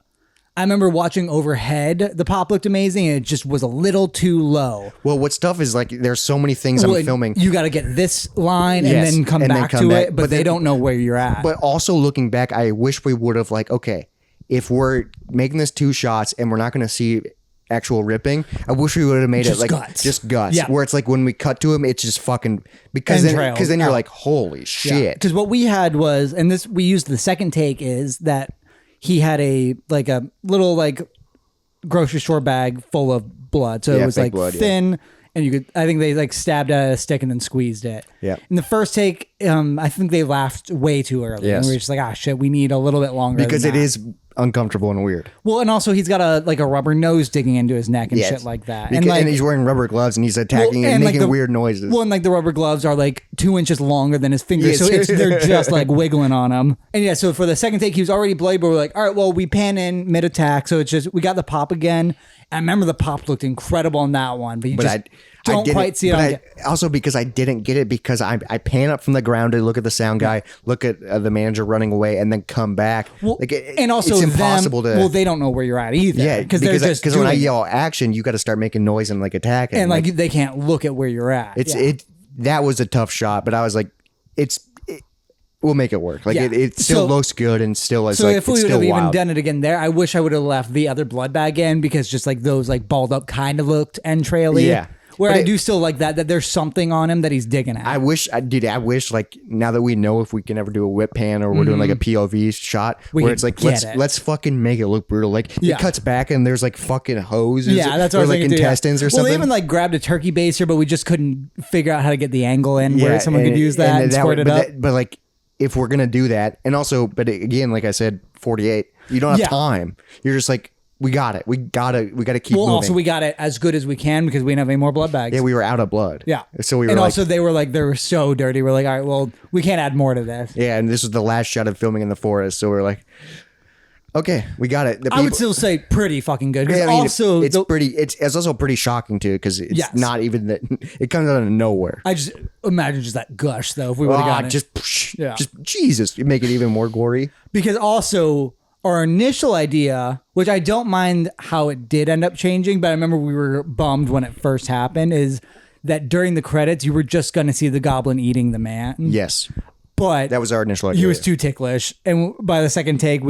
I remember watching overhead, the pop looked amazing, and it just was a little too low. Well, what's tough is like there's so many things I'm filming. You got to get this line and Yes, then come and then back come to back. it, but But they then- don't know where you're at. But also looking back, I wish we would have okay, if we're making this 2 shots and we're not going to see actual ripping, I wish we would have made Just it like guts. just guts. Yeah. Where it's like when we cut to him, it's just fucking because Entrails then you're out. like, holy shit. Because what we had was, and this we used the second take, is that he had a little like grocery store bag full of blood. So it was fake like blood, thin, and you could, I think they like stabbed at a stick and then squeezed it. Yeah. In the first take, I think they laughed way too early. Yes. And we were just like, shit, we need a little bit longer. Because than it that. is uncomfortable and weird. Well, and also he's got a rubber nose digging into his neck and Yes. shit like that. Because, and he's wearing rubber gloves and he's attacking and like making weird noises. Well, and like the rubber gloves are like 2 inches longer than his fingers, Yes. so they're just like wiggling on him. And yeah, so for the second take, he was already bloody, but we're like, all right, well, we pan in mid attack, so it's just we got the pop again. I remember the pop looked incredible on that one, but you just don't didn't- quite see it. but also because I didn't get it, because I pan up from the ground to look at the sound guy, look at the manager running away, and then come back. Well, Like and also it's impossible them, to. Well, they don't know where you're at either. Yeah, because they're just when I doing it. yell action, you got to start making noise and like attacking. and like they can't look at where you're at. That was a tough shot, but I was like, we'll make it work. Like Yeah. it still looks good and still is So like if we it's would still have even wild. done it again there, I wish I would have left the other blood bag in, because just like those like balled up kind of looked entraily. Yeah. Where But I do still like that there's something on him that he's digging at. I wish like now that we know if we can ever do a whip pan or we're doing like a POV shot We where can it's like get it. let's fucking make it look brutal. Like Yeah. it cuts back and there's like fucking hoses. Yeah, that's what or I was like thinking too, yeah. intestines or Well, something. they even like grabbed a turkey baster, but we just couldn't figure out how to get the angle in where someone and could use that and squirt it up. But like if we're gonna do that, and also, but again, like I said, 48, you don't have Yeah. time. You're just like, we got it. We gotta keep Well, moving. also we got it as good as we can because we didn't have any more blood bags. Yeah, we were out of blood. Yeah. So we were and like, also they were so dirty. We're like, all right, well, we can't add more to this. yeah, and this was the last shot of filming in the forest. So we're like, Okay, we got it. I would still say pretty fucking good. Yeah, I mean, also, it's pretty. It's also pretty shocking too because it's Yes. not even that. It comes out of nowhere. I just imagine just that gush though. If we would have gotten it. Just Jesus, you make it even more gory. Because also our initial idea, which I don't mind how it did end up changing, but I remember we were bummed when it first happened, is that during the credits you were just going to see the goblin eating the man. Yes, But that was our initial idea. he was too ticklish, and by the second take,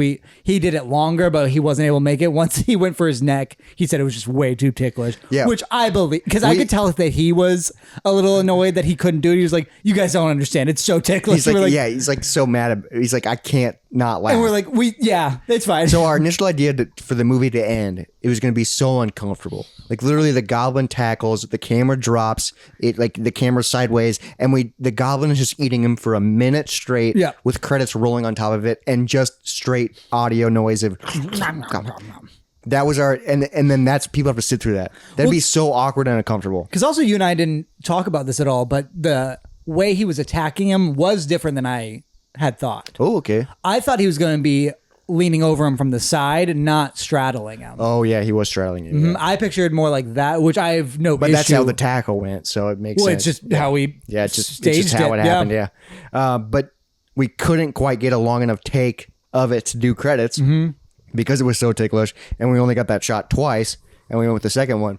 he did it longer, but he wasn't able to make it. Once he went for his neck, he said it was just way too ticklish. Yeah. Which I believe, because I could tell that he was a little annoyed that he couldn't do it. He was like, "You guys don't understand. It's so ticklish." He's like, he's like so mad. He's like, I can't not laugh. and we're like, it's fine. So our initial idea for the movie to end, it was going to be so uncomfortable. Like literally, the goblin tackles, the camera drops, it like the camera sideways, and the goblin is just eating him for a minute straight, Yeah. with credits rolling on top of it, and just straight audio noise of. That was our, and then that's people have to sit through that. That'd be so awkward and uncomfortable. Because also you and I didn't talk about this at all, but the way he was attacking him was different than I had thought. Oh, okay. I thought he was going to be leaning over him from the side and not straddling him. Oh yeah, he was straddling you. Yeah. I pictured more like that, which I have no But issue. that's how the tackle went, so it makes sense. It's just how we it's just staged how it happened. Yeah. Yeah, but we couldn't quite get a long enough take of it to do credits because it was so ticklish, and we only got that shot twice, and we went with the second one.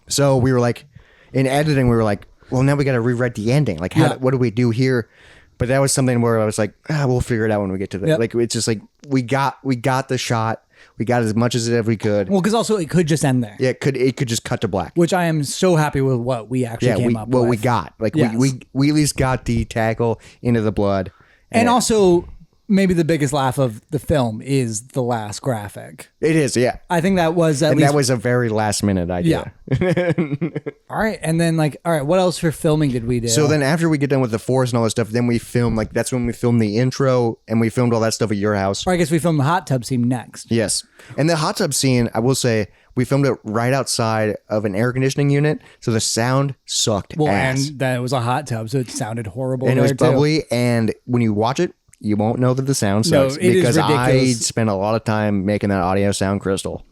So we were like, in editing, we were like, well, now we got to rewrite the ending. Like, what do we do here? But that was something where I was like, we'll figure it out when we get to that. Yep. Like, it's just like we got the shot. We got as much as we could. Well, because also it could just end there. Yeah, it could just cut to black. Which I am so happy with what we actually came up with. What we got. Like Yes. we at least got the tackle into the blood. And also, maybe the biggest laugh of the film is the last graphic. It is, yeah. I think that was And that was a very last minute idea. Yeah. All right. And then what else for filming did we do? So then after we get done with the forest and all this stuff, then we film, that's when we filmed the intro and we filmed all that stuff at your house. Or I guess we filmed the hot tub scene next. Yes. And the hot tub scene, I will say, we filmed it right outside of an air conditioning unit, so the sound sucked ass. And that was a hot tub, so it sounded horrible. And it was there, too. bubbly, and when you watch it, you won't know that the sound No, sucks it is because I ridiculous. spent a lot of time making that audio sound crystal.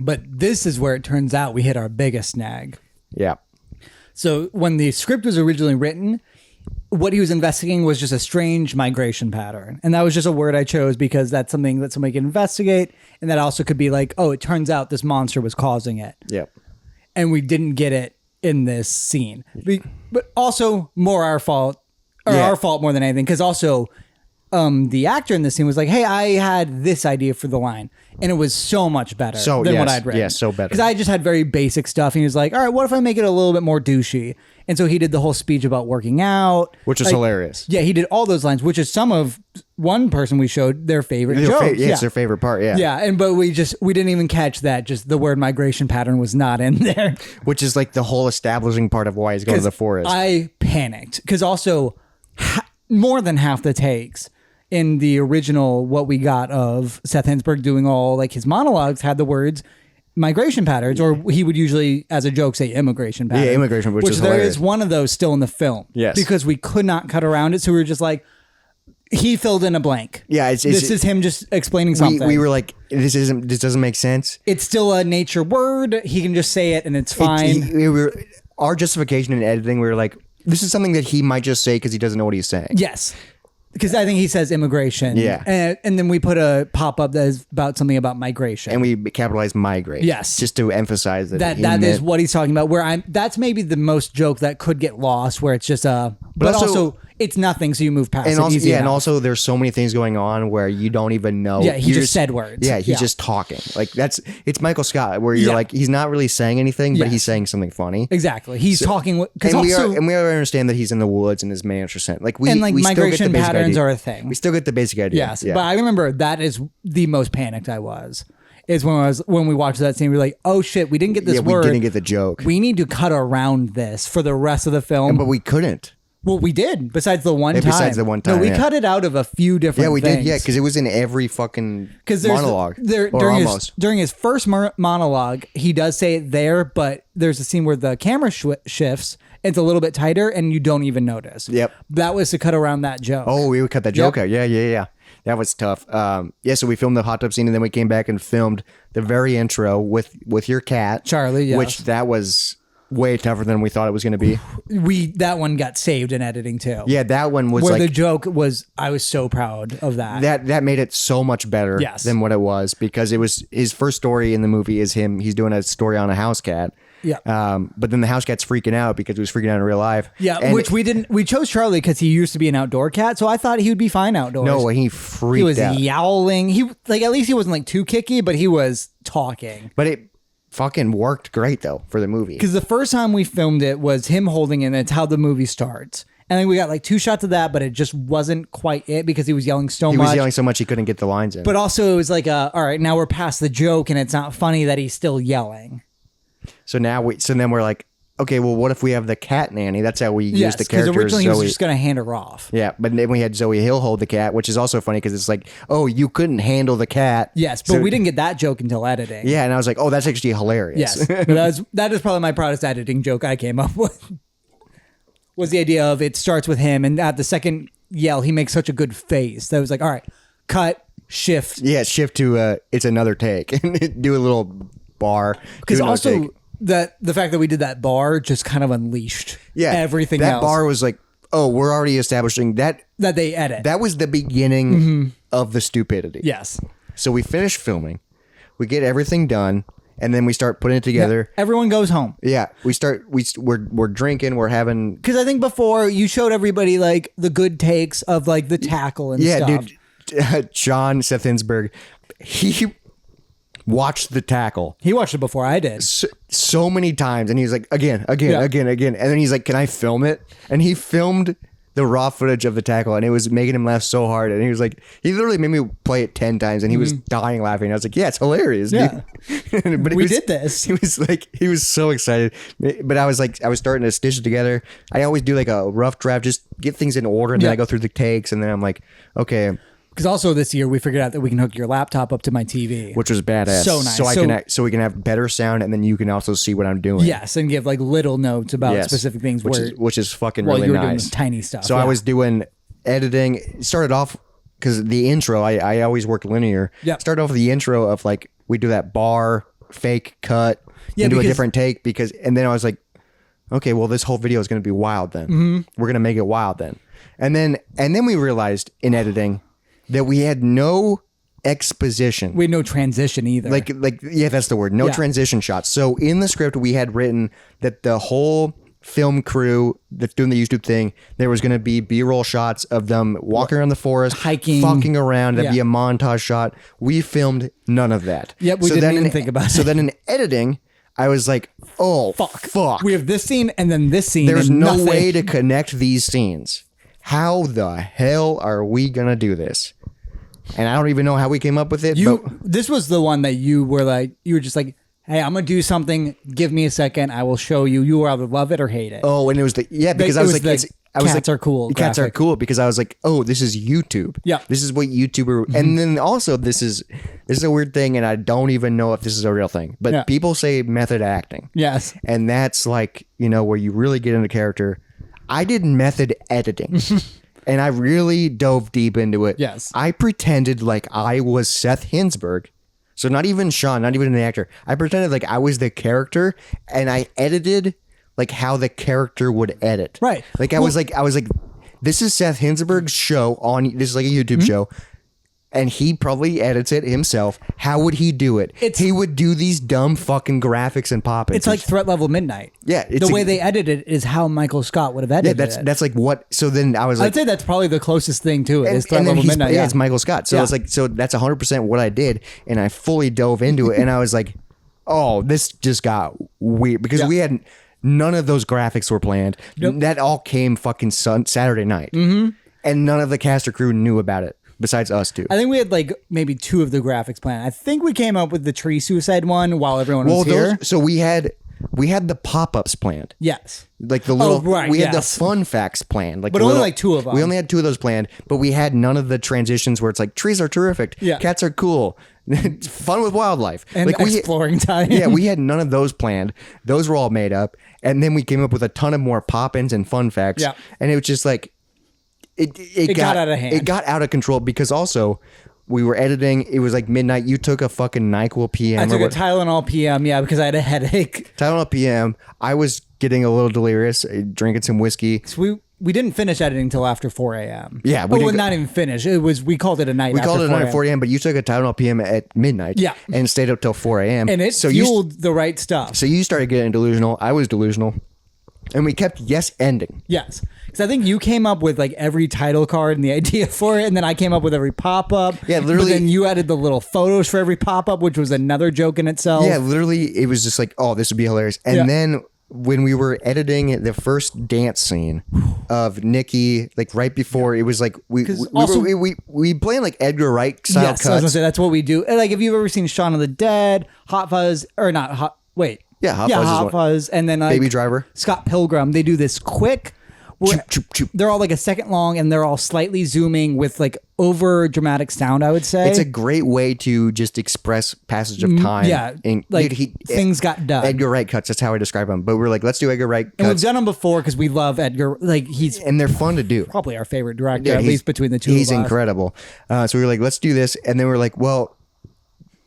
But this is where it turns out we hit our biggest snag. Yeah. So when the script was originally written, what he was investigating was just a strange migration pattern. And that was just a word I chose because that's something that somebody can investigate. And that also could be like, oh, it turns out this monster was causing it. Yep. And we didn't get it in this scene. But also more our fault, or Yeah. our fault more than anything. Because also the actor in this scene was like, hey, I had this idea for the line. And it was so much better than what yes, I'd read. yes, so better. Because I just had very basic stuff. And he was like, all right, what if I make it a little bit more douchey? And so he did the whole speech about working out. Which is hilarious. Yeah, he did all those lines, which is some of one person we showed their favorite jokes. It's their favorite part, yeah. Yeah, but we didn't even catch that. Just the word migration pattern was not in there. Which is like the whole establishing part of why he's going to the forest. I panicked because also more than half the takes in the original what we got of Seth Hinzburg doing all like his monologues had the words migration patterns, or he would usually as a joke say immigration patterns. Yeah, immigration, which is there hilarious. is one of those still in the film. Yes. Because we could not cut around it, so we were just like, he filled in a blank. Yeah, this is him just explaining something. we were like, this doesn't make sense. It's still a nature word. He can just say it and it's fine. Our justification in editing, we were like, this is something that he might just say because he doesn't know what he's saying. Yes. Because I think he says immigration. Yeah. And then we put a pop-up that is about something about migration. And we capitalized migrate. Yes. Just to emphasize that that is what he's talking about. That's maybe the most joke that could get lost, where it's just but also it's nothing, so you move past and it also, easy and enough. also there's so many things going on where you don't even know. Yeah, he just said words. Yeah, he's just talking. Like it's Michael Scott, where you're like, he's not really saying anything, but Yes. he's saying something funny. Exactly. He's talking because And also we understand that he's in the woods and his manager sent. Like we and like we still get migration the basic patterns idea. are a thing. We still get the basic idea. Yes, Yeah. but I remember that is the most panicked I was. Is when we watched that scene, we were like, "Oh shit, we didn't get this word. We didn't get the joke. We need to cut around this for the rest of the film." But we couldn't. Well, we did. Besides the one time. Besides the one time, No, we yeah. cut it out of a few different. Yeah, we things. did. Yeah, because it was in every fucking monologue. During his first monologue, he does say it there, but there's a scene where the camera shifts. It's a little bit tighter, and you don't even notice. Yep. That was to cut around that joke. Oh, we would cut that joke out. Yeah. That was tough. Yeah, so we filmed the hot tub scene, and then we came back and filmed the very intro with your cat, Charlie, yes. which that was way tougher than we thought it was going to be. That one got saved in editing too. Yeah, that one was where like the joke was. I was so proud of that. that made it so much better than what it was, because it was his first story in the movie is him. He's doing a story on a house cat. Yeah. But then the house cat's freaking out because he was freaking out in real life. Yeah, And which we didn't. We chose Charlie because he used to be an outdoor cat, so I thought he would be fine outdoors. No, he freaked out. He was yowling. He like at least he wasn't like too kicky, but he was talking. But it fucking worked great though for the movie. Because the first time we filmed it was him holding it, and it's how the movie starts. And then we got like 2 shots of that, but it just wasn't quite it because he was yelling so much. He was yelling so much he couldn't get the lines in. But also it was like, all right, now we're past the joke, and it's not funny that he's still yelling. So then we're like, okay, well, what if we have the cat nanny? That's how we use the character. Because originally he was Zoe. just going to hand her off. Yeah, but then we had Zoe Hill hold the cat, which is also funny because it's like, oh, you couldn't handle the cat. Yes, but we didn't get that joke until editing. Yeah, and I was like, oh, that's actually hilarious. Yes, that is probably my proudest editing joke I came up with. Was the idea of it starts with him, and at the second yell, he makes such a good face that was like, all right, cut, shift. Yeah, shift to it's another take and do a little bar. Because also the fact that we did that bar just kind of unleashed everything that else. That bar was like, oh, we're already establishing that they edit. That was the beginning of the stupidity. Yes. So we finish filming, we get everything done, and then we start putting it together. Yeah, everyone goes home. Yeah, we're drinking, we're having. Because I think before you showed everybody like the good takes of like the tackle and stuff. Yeah, dude. John Seth Hinzburg, he watched the tackle. He watched it before I did. So many times, and he's like, again. And then he's like, can I film it? And he filmed the raw footage of the tackle, and it was making him laugh so hard. And he was like, he literally made me play it 10 times, and he was dying laughing. I was like, yeah, it's hilarious. Yeah. Dude. But we did this. He was so excited. But I was starting to stitch it together. I always do like a rough draft, just get things in order, and then I go through the takes, and then I'm like, okay. Because also this year we figured out that we can hook your laptop up to my TV, which was badass. So nice. So we can have better sound, and then you can also see what I'm doing. Yes, and give like little notes about specific things, which is fucking while really you were nice. doing tiny stuff. So I was doing editing. It started off because the intro. I always worked linear. Yeah. Started off with the intro of like we do that bar fake cut. Yeah. And do a different take and then I was like, okay, well this whole video is going to be wild. Then we're going to make it wild then, and then we realized in editing that we had no exposition. We had no transition either. Like yeah, that's the word. No transition shots. So in the script, we had written that the whole film crew that's doing the YouTube thing, there was going to be B-roll shots of them walking around the forest, hiking, fucking around. That'd be a montage shot. We filmed none of that. Yep, we didn't even think about it. So then in editing, I was like, oh, fuck. We have this scene and then this scene. There's no way to connect these scenes. How the hell are we going to do this? And I don't even know how we came up with it. This was the one that you were just like, hey, I'm going to do something. Give me a second. I will show you. You either love it or hate it. Oh, and it was because I was like, cats are cool. Cats are cool because I was like, oh, this is YouTube. Yeah. This is what YouTuber. And then also this is a weird thing. And I don't even know if this is a real thing, but people say method acting. Yes. And that's like, where you really get into character. I did method editing. And I really dove deep into it. Yes. I pretended like I was Seth Hinzburg. So not even Sean, not even an actor. I pretended like I was the character, and I edited like how the character would edit. Right. Like I was like, this is Seth Hinzburg's show this is like a YouTube show. And he probably edits it himself. How would he do it? He would do these dumb fucking graphics and pop-ins. It's like Threat Level Midnight. Yeah. The way they edit it is how Michael Scott would have edited it. That's like what. So then I was like, I'd say that's probably the closest thing to it is Threat Level Midnight. Yeah, it's Michael Scott. So it's like, so that's 100% what I did. And I fully dove into it. And I was like, oh, this just got weird. Because we had none of those graphics were planned. Nope. That all came fucking Saturday night. Mm-hmm. And none of the cast or crew knew about it. Besides us two. I think we had like maybe 2 of the graphics planned. I think we came up with the tree suicide one while everyone was here. So we had the pop-ups planned. Yes. Like the little we had the fun facts planned. Like but only like 2 of them. We only had 2 of those planned, but we had none of the transitions where it's like trees are terrific. Yeah. Cats are cool. Fun with wildlife. And like exploring time. Yeah, we had none of those planned. Those were all made up. And then we came up with a ton of more pop-ins and fun facts. Yeah. And it was just like It got out of hand. It got out of control because also we were editing. It was like midnight. You took a fucking NyQuil PM. I took a Tylenol PM, yeah, because I had a headache. Tylenol PM. I was getting a little delirious, drinking some whiskey. So we didn't finish editing until after 4 a.m. Yeah. We did not even finish. We called it a night. We called it a night at 4 a.m., but you took a Tylenol PM at midnight. Yeah. And stayed up till 4 a.m. And it fueled the right stuff. So you started getting delusional. I was delusional. And we kept ending. Yes. Because I think you came up with like every title card and the idea for it. And then I came up with every pop-up. Yeah, literally. But then you added the little photos for every pop-up, which was another joke in itself. Yeah, literally. It was just like, oh, this would be hilarious. And then when we were editing the first dance scene of Nikki, like right before, it was like we playing like Edgar Wright style cuts. I was gonna say that's what we do. And like if you've ever seen Shaun of the Dead, Hot Fuzz, or not Hot. Wait. Yeah, Hot Fuzz, and then like Baby Driver, Scott Pilgrim. They do this quick. They're all like a second long, and they're all slightly zooming with like over dramatic sound. I would say it's a great way to just express passage of time. Yeah, and like things got done. Edgar Wright cuts. That's how I describe them. But we're like, let's do Edgar Wright cuts. And we've done them before because we love Edgar. Like and they're fun to do. Probably our favorite director, at least between the two. He's incredible. So we were like, let's do this, and then we're like, well,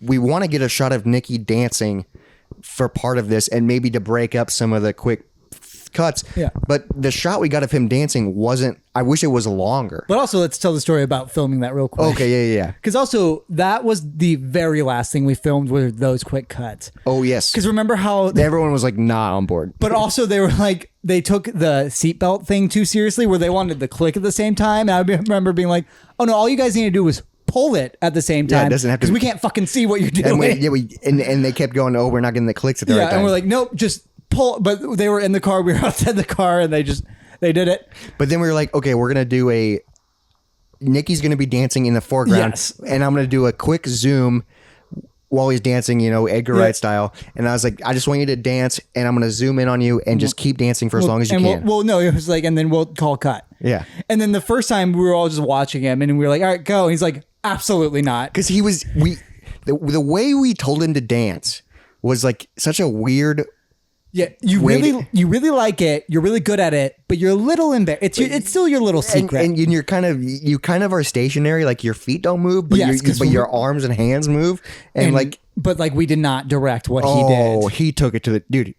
we want to get a shot of Nikki dancing for part of this and maybe to break up some of the quick cuts. Yeah. But the shot we got of him dancing wasn't, I wish it was longer. But also let's tell the story about filming that real quick. Okay, yeah. Because also that was the very last thing we filmed were those quick cuts. Oh, yes. Because remember how everyone was like not on board. But also they were like, they took the seatbelt thing too seriously where they wanted the click at the same time. And I remember being like, oh no, all you guys need to do is pull it at the same time. Yeah, it doesn't have to. Because we can't fucking see what you're doing. And they kept going, oh, we're not getting the clicks at the right time. And we're like, nope, just pull. But they were in the car. We were outside the car and they did it. But then we were like, okay, we're going to do Nikki's going to be dancing in the foreground. Yes. And I'm going to do a quick zoom while he's dancing, Edgar Wright style. And I was like, I just want you to dance and I'm going to zoom in on you and just keep dancing for as long as you can. No, it was like, and then we'll call cut. Yeah. And then the first time we were all just watching him and we were like, all right, go. And he's like, absolutely not. Because the way we told him to dance was like such a weird. Yeah, you really like it. You're really good at it, but you're a little embarrassed. It's still your little secret. And you kind of are stationary, like your feet don't move, but your arms and hands move, but we did not direct what he did. Oh, he took it to the dude.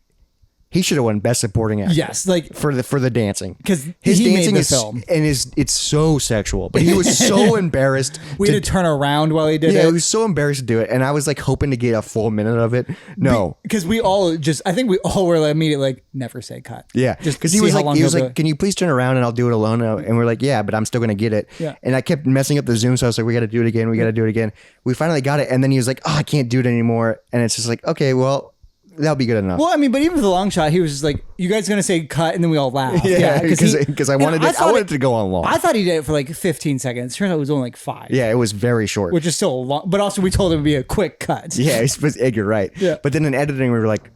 He should have won Best Supporting Actor. Yes, for the dancing, because his he dancing made the film, and it's so sexual. But he was so embarrassed. We had to turn around while he did it. Yeah, he was so embarrassed to do it, and I was like hoping to get a full minute of it. No, because we all were like, immediately like, never say cut. Yeah, because he was like, can you please turn around and I'll do it alone? And we're like, yeah, but I'm still gonna get it. Yeah. And I kept messing up the zoom, so I was like, we got to do it again. We got to do it again. We finally got it, and then he was like, oh, I can't do it anymore. And it's just like, okay, well. That'll be good enough. Well, I mean, but even for the long shot, he was just like, "You guys gonna say cut?" And then we all laughed. Yeah, because I wanted it to go on long. I thought he did it for like 15 seconds. Turns out it was only like 5. Yeah, it was very short, which is still a long. But also, we told him it'd be a quick cut. Yeah, it's Edgar Wright. Yeah, but then in editing, we were like,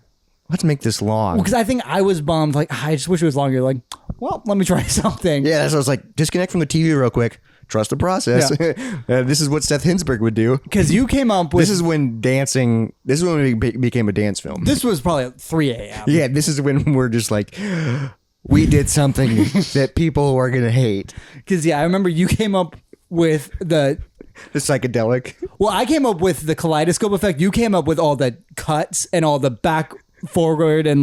let's make this long. Because I think I was bummed. Like, I just wish it was longer. Like, well, let me try something. Yeah, that's what I was like. Disconnect from the TV real quick. Trust the process. Yeah. This is what Seth Hinzburg would do. Because you came up with... This is when we became a dance film. This was probably at 3 a.m. Yeah, this is when we're just like, we did something that people are going to hate. Because, I remember you came up with the psychedelic. Well, I came up with the kaleidoscope effect. You came up with all the cuts and all the back... forward and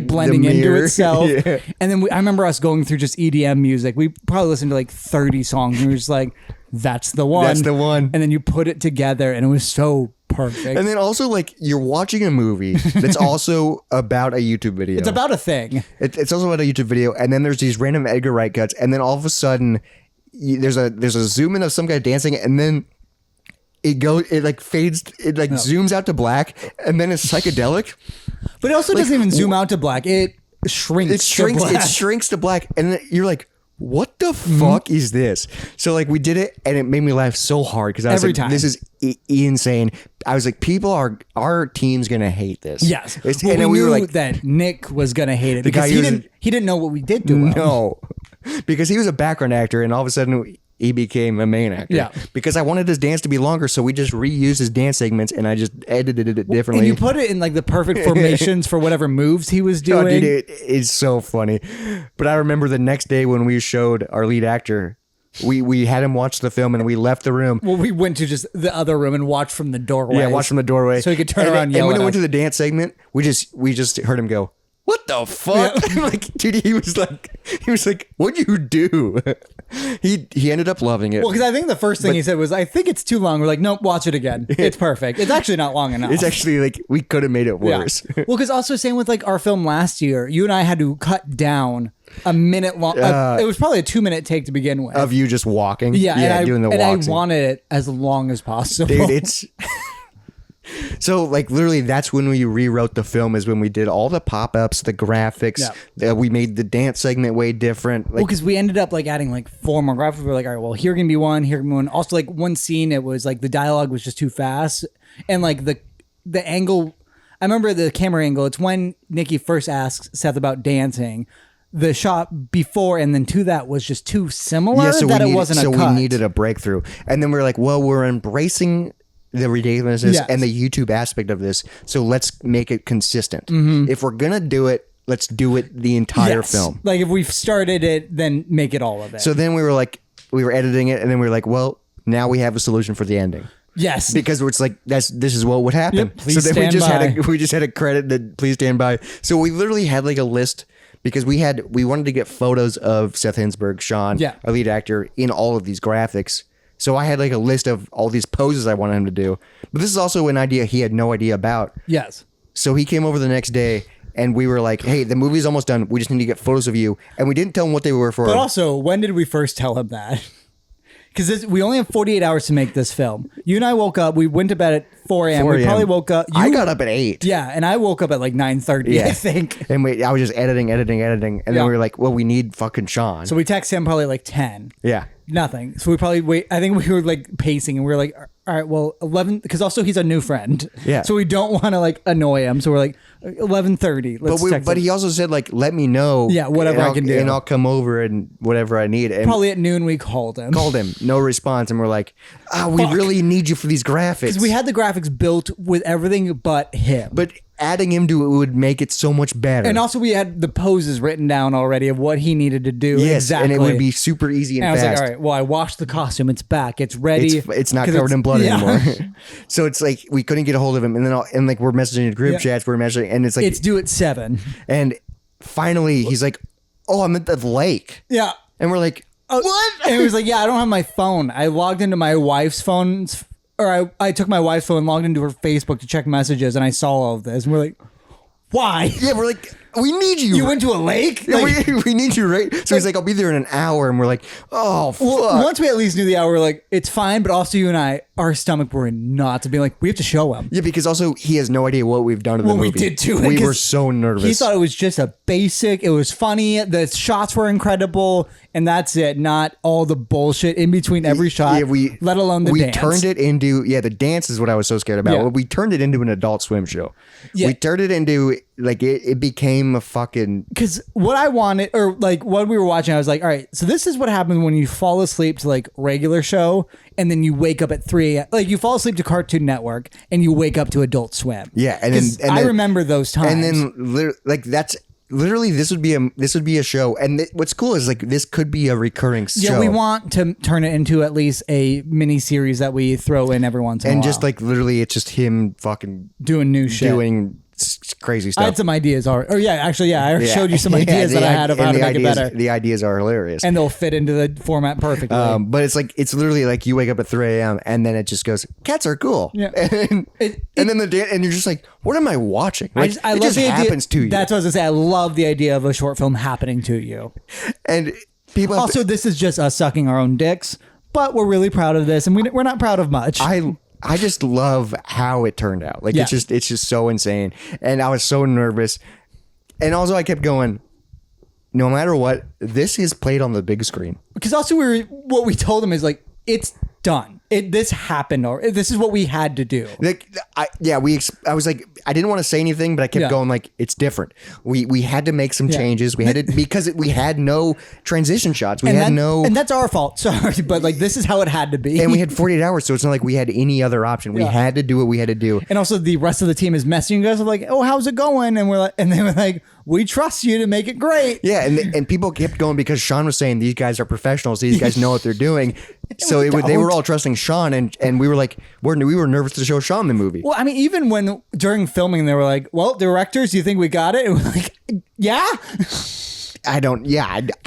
blending into itself. Yeah. And then I remember us going through just EDM music. We probably listened to like 30 songs and we were just like, that's the one. That's the one. And then you put it together and it was so perfect. And then also like you're watching a movie that's also about a YouTube video. It's about a thing. It's also about a YouTube video. And then there's these random Edgar Wright cuts. And then all of a sudden there's a zoom in of some guy dancing and then it fades, zooms out to black, and then it's psychedelic. But it also doesn't even zoom out to black. It shrinks. It shrinks to black, and then you're like, "What the fuck is this?" So we did it, and it made me laugh so hard because I was like, "This is insane." I was like, our team's gonna hate this." Yes, and we knew that Nick was gonna hate it because he didn't know what we did do well. No, because he was a background actor, and all of a sudden he became a main actor. Yeah. Because I wanted his dance to be longer, so we just reused his dance segments and I just edited it differently. And you put it in like the perfect formations for whatever moves he was doing. Oh, dude, it's so funny. But I remember the next day when we showed our lead actor, we had him watch the film and we left the room. Well, we went to just the other room and watched from the doorway. Yeah, watched from the doorway. So he could turn around and yell And when at it went us. to the dance segment, we just heard him go, "What the fuck?" Yeah. Like, dude, he was like, "What'd you do?" He ended up loving it. Well, because I think the first thing he said was, "I think it's too long." We're like, "Nope, watch it again. It's perfect. It's actually not long enough." It's actually like we could have made it worse. Yeah. Well, because also same with like our film last year, you and I had to cut down a minute long. It was probably a 2-minute take to begin with. Of you just walking. Yeah, doing the and walks. I wanted it as long as possible. Dude, it's so like literally that's when we rewrote the film, is when we did all the pop-ups, the graphics. We made the dance segment way different. Well, because we ended up like adding like 4 more graphics. We were like, all right, well, here can be one, here can be one. Also, like one scene, it was like the dialogue was just too fast, and like the angle. I remember the camera angle. It's when Nikki first asks Seth about dancing. The shot before and then to that was just too similar that it wasn't a cut. So we needed a breakthrough, and then we were like, well, we're embracing the ridiculousness and the YouTube aspect of this, so let's make it consistent. If we're gonna do it, let's do it the entire film. Like if we've started it, then make it all of it. So then we were editing it, and then we were like, well, now we have a solution for the ending. Yes, because it's like this is what would happen. Yep, please so then stand we just had a credit that please stand by. So we literally had like a list, because we wanted to get photos of Seth Hinzburg, Sean, our lead actor, in all of these graphics. So I had like a list of all these poses I wanted him to do. But this is also an idea he had no idea about. Yes. So he came over the next day and we were like, hey, the movie's almost done. We just need to get photos of you. And we didn't tell him what they were for. But also, when did we first tell him that? Because we only have 48 hours to make this film. You and I woke up. We went to bed at 4 a.m. We probably woke up. I got up at 8. Yeah, and I woke up at like 9:30, I think. And I was just editing. And then we were like, well, we need fucking Sean. So we texted him probably like 10. Yeah. Nothing. So we probably wait. I think we were like pacing and we were like, all right, well, 11, because also he's a new friend. Yeah. So we don't want to like annoy him. So we're like 11:30. But he also said like, let me know. Yeah, whatever I can do. And I'll come over and whatever I need. And probably at noon we called him. No response. And we're like, we really need you for these graphics. Because we had the graphics built with everything but him. But adding him to it would make it so much better. And also we had the poses written down already of what he needed to do. Yes, exactly. and it would be super easy and I was fast. like, all right, well, I washed the costume. It's back. It's ready. It's not covered in blood anymore. So it's like we couldn't get a hold of him. And then like we're messaging in group chats. We're messaging, and it's like it's due at 7. And finally he's like, oh, I'm at the lake. Yeah. And we're like, what? And he was like, yeah, I don't have my phone. I logged into my wife's phone, or I took my wife's phone and logged into her Facebook to check messages, and I saw all of this. And we're like, why? Yeah, we're like, we need you. You went to a lake? Yeah, we need you, right? So he's like, I'll be there in an hour. And we're like, oh, fuck. Well, once we at least knew the hour, we were like, it's fine. But also you and I, our stomach were in knots of being like, we have to show him. Yeah, because also he has no idea what we've done to the movie. We did too. We were so nervous. He thought it was just a basic, it was funny, the shots were incredible, and that's it. Not all the bullshit in between every shot, let alone the dance. We turned it into, the dance is what I was so scared about. Yeah. We turned it into an Adult Swim show. Yeah. We turned it into, like, it became a fucking... Because what I wanted, or like what we were watching, I was like, all right, so this is what happens when you fall asleep to like regular show, and then you wake up at 3 a.m. Like you fall asleep to Cartoon Network, and you wake up to Adult Swim. Yeah, and then I remember those times. And then, like, that's... Literally, this would be a show, and what's cool is like this could be a recurring show. Yeah, we want to turn it into at least a mini series that we throw in every once in a while. And just like literally, it's just him fucking doing new shit, doing crazy stuff. I had some ideas already. Or I showed you some ideas that I had of how to make it better. The ideas are hilarious, and they'll fit into the format perfectly. But it's literally like you wake up at 3 a.m. and then it just goes, cats are cool. Yeah, and then and you're just like, what am I watching? Like, I it love just the idea. Happens to you. That's what I was gonna say. I love the idea of a short film happening to you. And people also, this is just us sucking our own dicks, but we're really proud of this, and we're not proud of much. I just love how it turned out. Like it's just so insane. And I was so nervous. And also I kept going, no matter what, this is played on the big screen. Because also what we told him is like, it's done. this happened, or this is what we had to do. Like, I was like, I didn't want to say anything, but I kept going like, it's different. We had to make some changes. We had to, because we had no transition shots. We had no, and that's our fault. Sorry, but like this is how it had to be. And we had 48 hours, so it's not like we had any other option. We had to do what we had to do. And also the rest of the team is messaging us like, oh, how's it going? And we're like, and they were like, we trust you to make it great. Yeah, and people kept going because Sean was saying these guys are professionals. These guys know what they're doing. So they were all trusting Sean, and we were like, we were nervous to show Sean the movie. Well, I mean, even when during filming, they were like, well, directors, you think we got it? And we're like, yeah. I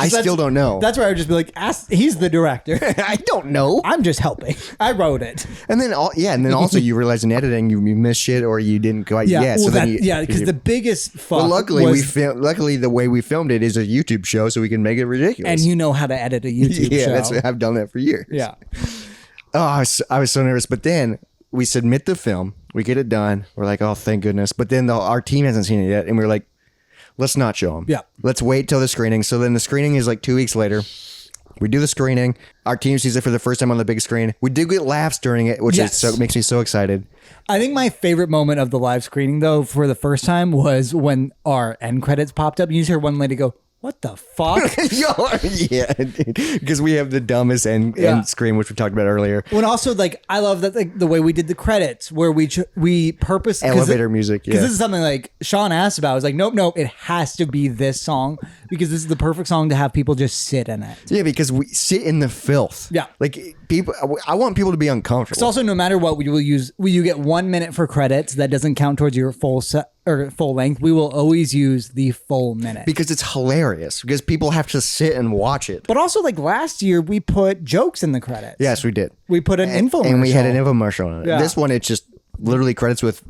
still don't know. That's where I would just be like, he's the director. I don't know. I'm just helping. I wrote it. And then also you realize in editing you missed shit or you didn't quite. Because the biggest fuck. Well, luckily the way we filmed it is a YouTube show, so we can make it ridiculous. And you know how to edit a YouTube show. Yeah, I've done that for years. Yeah. Oh, I was so nervous, but then we submit the film, we get it done. We're like, oh, thank goodness. But then our team hasn't seen it yet, and we're like, let's not show them. Yeah. Let's wait till the screening. So then the screening is like 2 weeks later. We do the screening. Our team sees it for the first time on the big screen. We do get laughs during it, which makes me so excited. I think my favorite moment of the live screening, though, for the first time was when our end credits popped up. You just hear one lady go, what the fuck? Yeah, because we have the dumbest end screen, which we talked about earlier. When also, like, I love that the way we did the credits, where we purpose elevator music. Because this is something like Sean asked about. I was like, nope, it has to be this song because this is the perfect song to have people just sit in it. Yeah, because we sit in the filth. Yeah, like people. I want people to be uncomfortable. It's also no matter what we will use. You get 1 minute for credits that doesn't count towards your full set. Or full length, we will always use the full minute because it's hilarious. Because people have to sit and watch it. But also, like last year, we put jokes in the credits. Yes, we did. We put an infomercial, and we had an infomercial on it. Yeah. This one, it's just literally credits with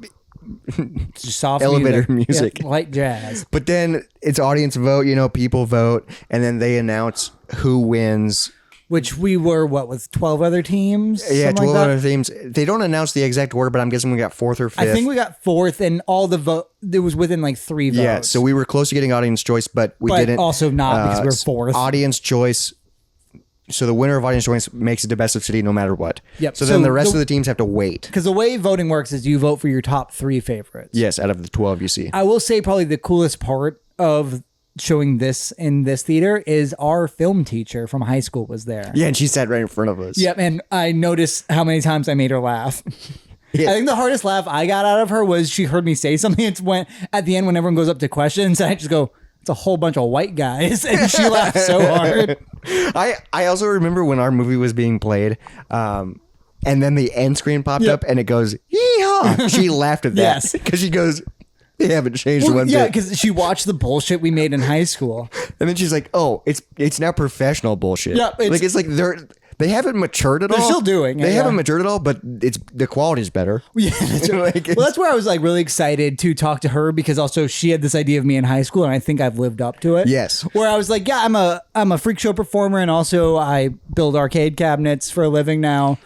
soft elevator music, light jazz. But then it's audience vote. People vote, and then they announce who wins. Which we were, with 12 other teams? Yeah, 12 other teams. They don't announce the exact order, but I'm guessing we got fourth or fifth. I think we got fourth, and all the vote, it was within like 3 votes. Yeah, so we were close to getting audience choice, but we didn't. Also not because we were fourth. Audience choice. So the winner of audience choice makes it to best of city no matter what. Yep. So then the rest of the teams have to wait. Because the way voting works is you vote for your top 3 favorites. Yes, out of the 12 you see. I will say probably the coolest part of showing this in this theater is our film teacher from high school was there. Yeah, and she sat right in front of us. Yep, and I noticed how many times I made her laugh. Yeah. I think the hardest laugh I got out of her was she heard me say something. It's when at the end when everyone goes up to questions, I just go, it's a whole bunch of white guys, and she laughed so hard. I also remember when our movie was being played, and then the end screen popped up, and it goes, yeehaw! She laughed at that because she goes, they haven't changed one bit. Yeah, because she watched the bullshit we made in high school, and then she's like, "Oh, it's now professional bullshit." Yeah, it's like they haven't matured at all. They're still doing it. They haven't matured at all, but the quality's better. Yeah, that's where I was like really excited to talk to her because also she had this idea of me in high school, and I think I've lived up to it. Yes, where I was like, yeah, I'm a freak show performer, and also I build arcade cabinets for a living now.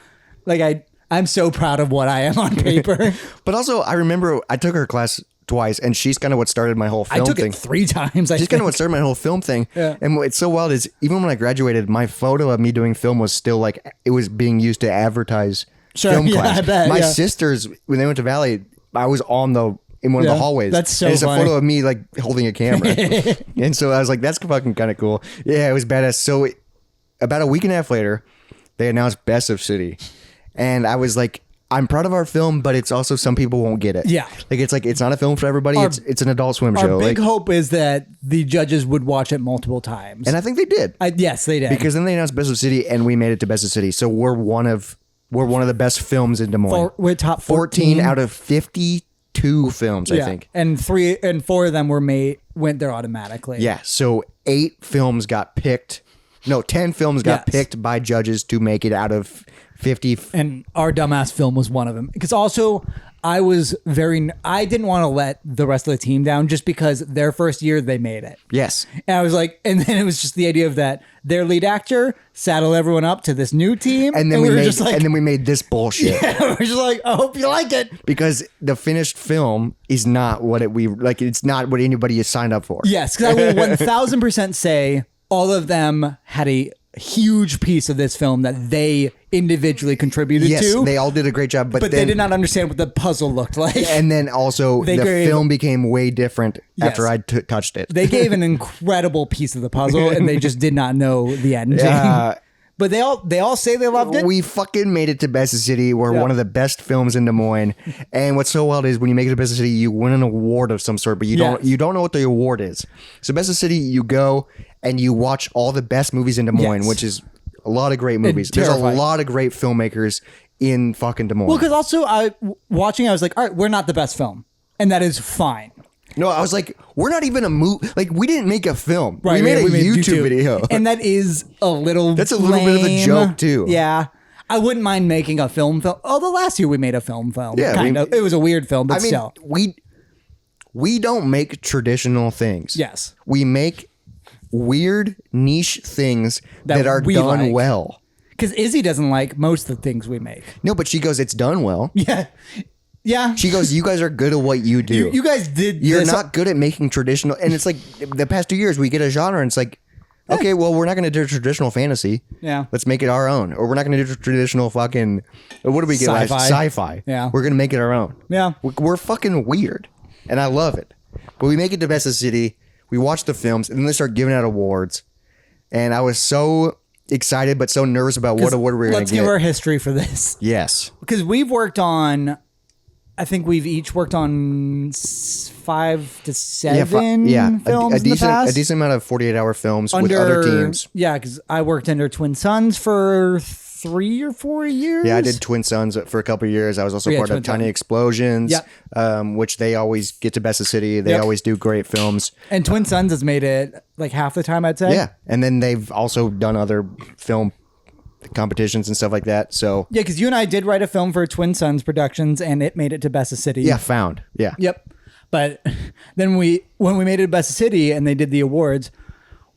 Like I'm so proud of what I am on paper. But also, I remember I took her class twice, and she's kind of what started my whole film thing. I took it 3 times. She's kind of what started my whole film thing. Yeah. And what's so wild is even when I graduated, my photo of me doing film was still like it was being used to advertise film class. I bet, my sisters, when they went to Valley, I was in one of the hallways. That's so and it's funny. a photo of me like holding a camera. And so I was like, that's fucking kind of cool. Yeah, it was badass. So about a week and a half later, they announced Best of City. And I was like, I'm proud of our film, but it's also some people won't get it. Yeah. It's not a film for everybody. It's an Adult Swim show. Our big hope is that the judges would watch it multiple times. And I think they did. Yes, they did. Because then they announced Best of City and we made it to Best of City. So we're one of the best films in Des Moines. We're top 14 out of 52 films, I think. And 4 of them went there automatically. Yeah. So 10 films got picked by judges to make it out of 50. And our dumbass film was one of them. Because also, I didn't want to let the rest of the team down just because their first year they made it. Yes. And I was like, and then it was just the idea of that their lead actor saddled everyone up to this new team. And then we made this bullshit. Yeah, we're just like, I hope you like it. Because the finished film is not it's not what anybody has signed up for. Yes, because I will 1000% say all of them had a huge piece of this film that they individually contributed Yes, to. they all did a great job, but they then, did not understand what the puzzle looked like. And then also the gave- film became way different after I touched it. They gave an incredible piece of the puzzle, and they just did not know the ending. But they all say they loved it. We fucking made it to Best of City. We're one of the best films in Des Moines. And what's so wild is when you make it to Best of City, you win an award of some sort, but you don't know what the award is. So Best of City, you go and you watch all the best movies in Des Moines, which is a lot of great movies. There's a lot of great filmmakers in fucking Des Moines. Well, because also I was like, all right, we're not the best film, and that is fine. No, I was like, we're not even a movie. Like, we didn't make a film. Right, we made a YouTube video. And that is a little That's a little bit of a lame. joke, too. Yeah. I wouldn't mind making a film. Although last year we made a film. Yeah, kind of. It was a weird film, but still. We don't make traditional things. Yes. We make weird niche things that are we done like. well. Because Izzy doesn't like most of the things we make. No, but she goes, it's done well. Yeah. Yeah. She goes, you guys are good at what you do. You guys did You're this. not good at making traditional. And it's like the past 2 years, we get a genre and it's like, okay, well, we're not going to do traditional fantasy. Yeah. Let's make it our own. Or we're not going to do traditional fucking, what do we get last? Sci-fi. Yeah. We're going to make it our own. Yeah. We're fucking weird. And I love it. But we make it to Best of City. We watch the films and then they start giving out awards. And I was so excited, but so nervous about what award we were going to Let's get. give our history for this. Yes. Because we've worked on, I think we've each worked on 5 to 7 films in the past. A decent amount of 48-hour films with other teams. Yeah, because I worked under Twin Suns for 3 or 4 years. Yeah, I did Twin Suns for a couple of years. I was also part of Twin Tiny Suns. Explosions, which they always get to Best of City. They always do great films. And Twin Suns has made it like half the time, I'd say. Yeah, and then they've also done other film competitions and stuff like that. So Yeah, because you and I did write a film for Twin Suns Productions, and it made it to Best of City. yeah, found. Yeah. Yep. But then when we made it to Best of City and they did the awards,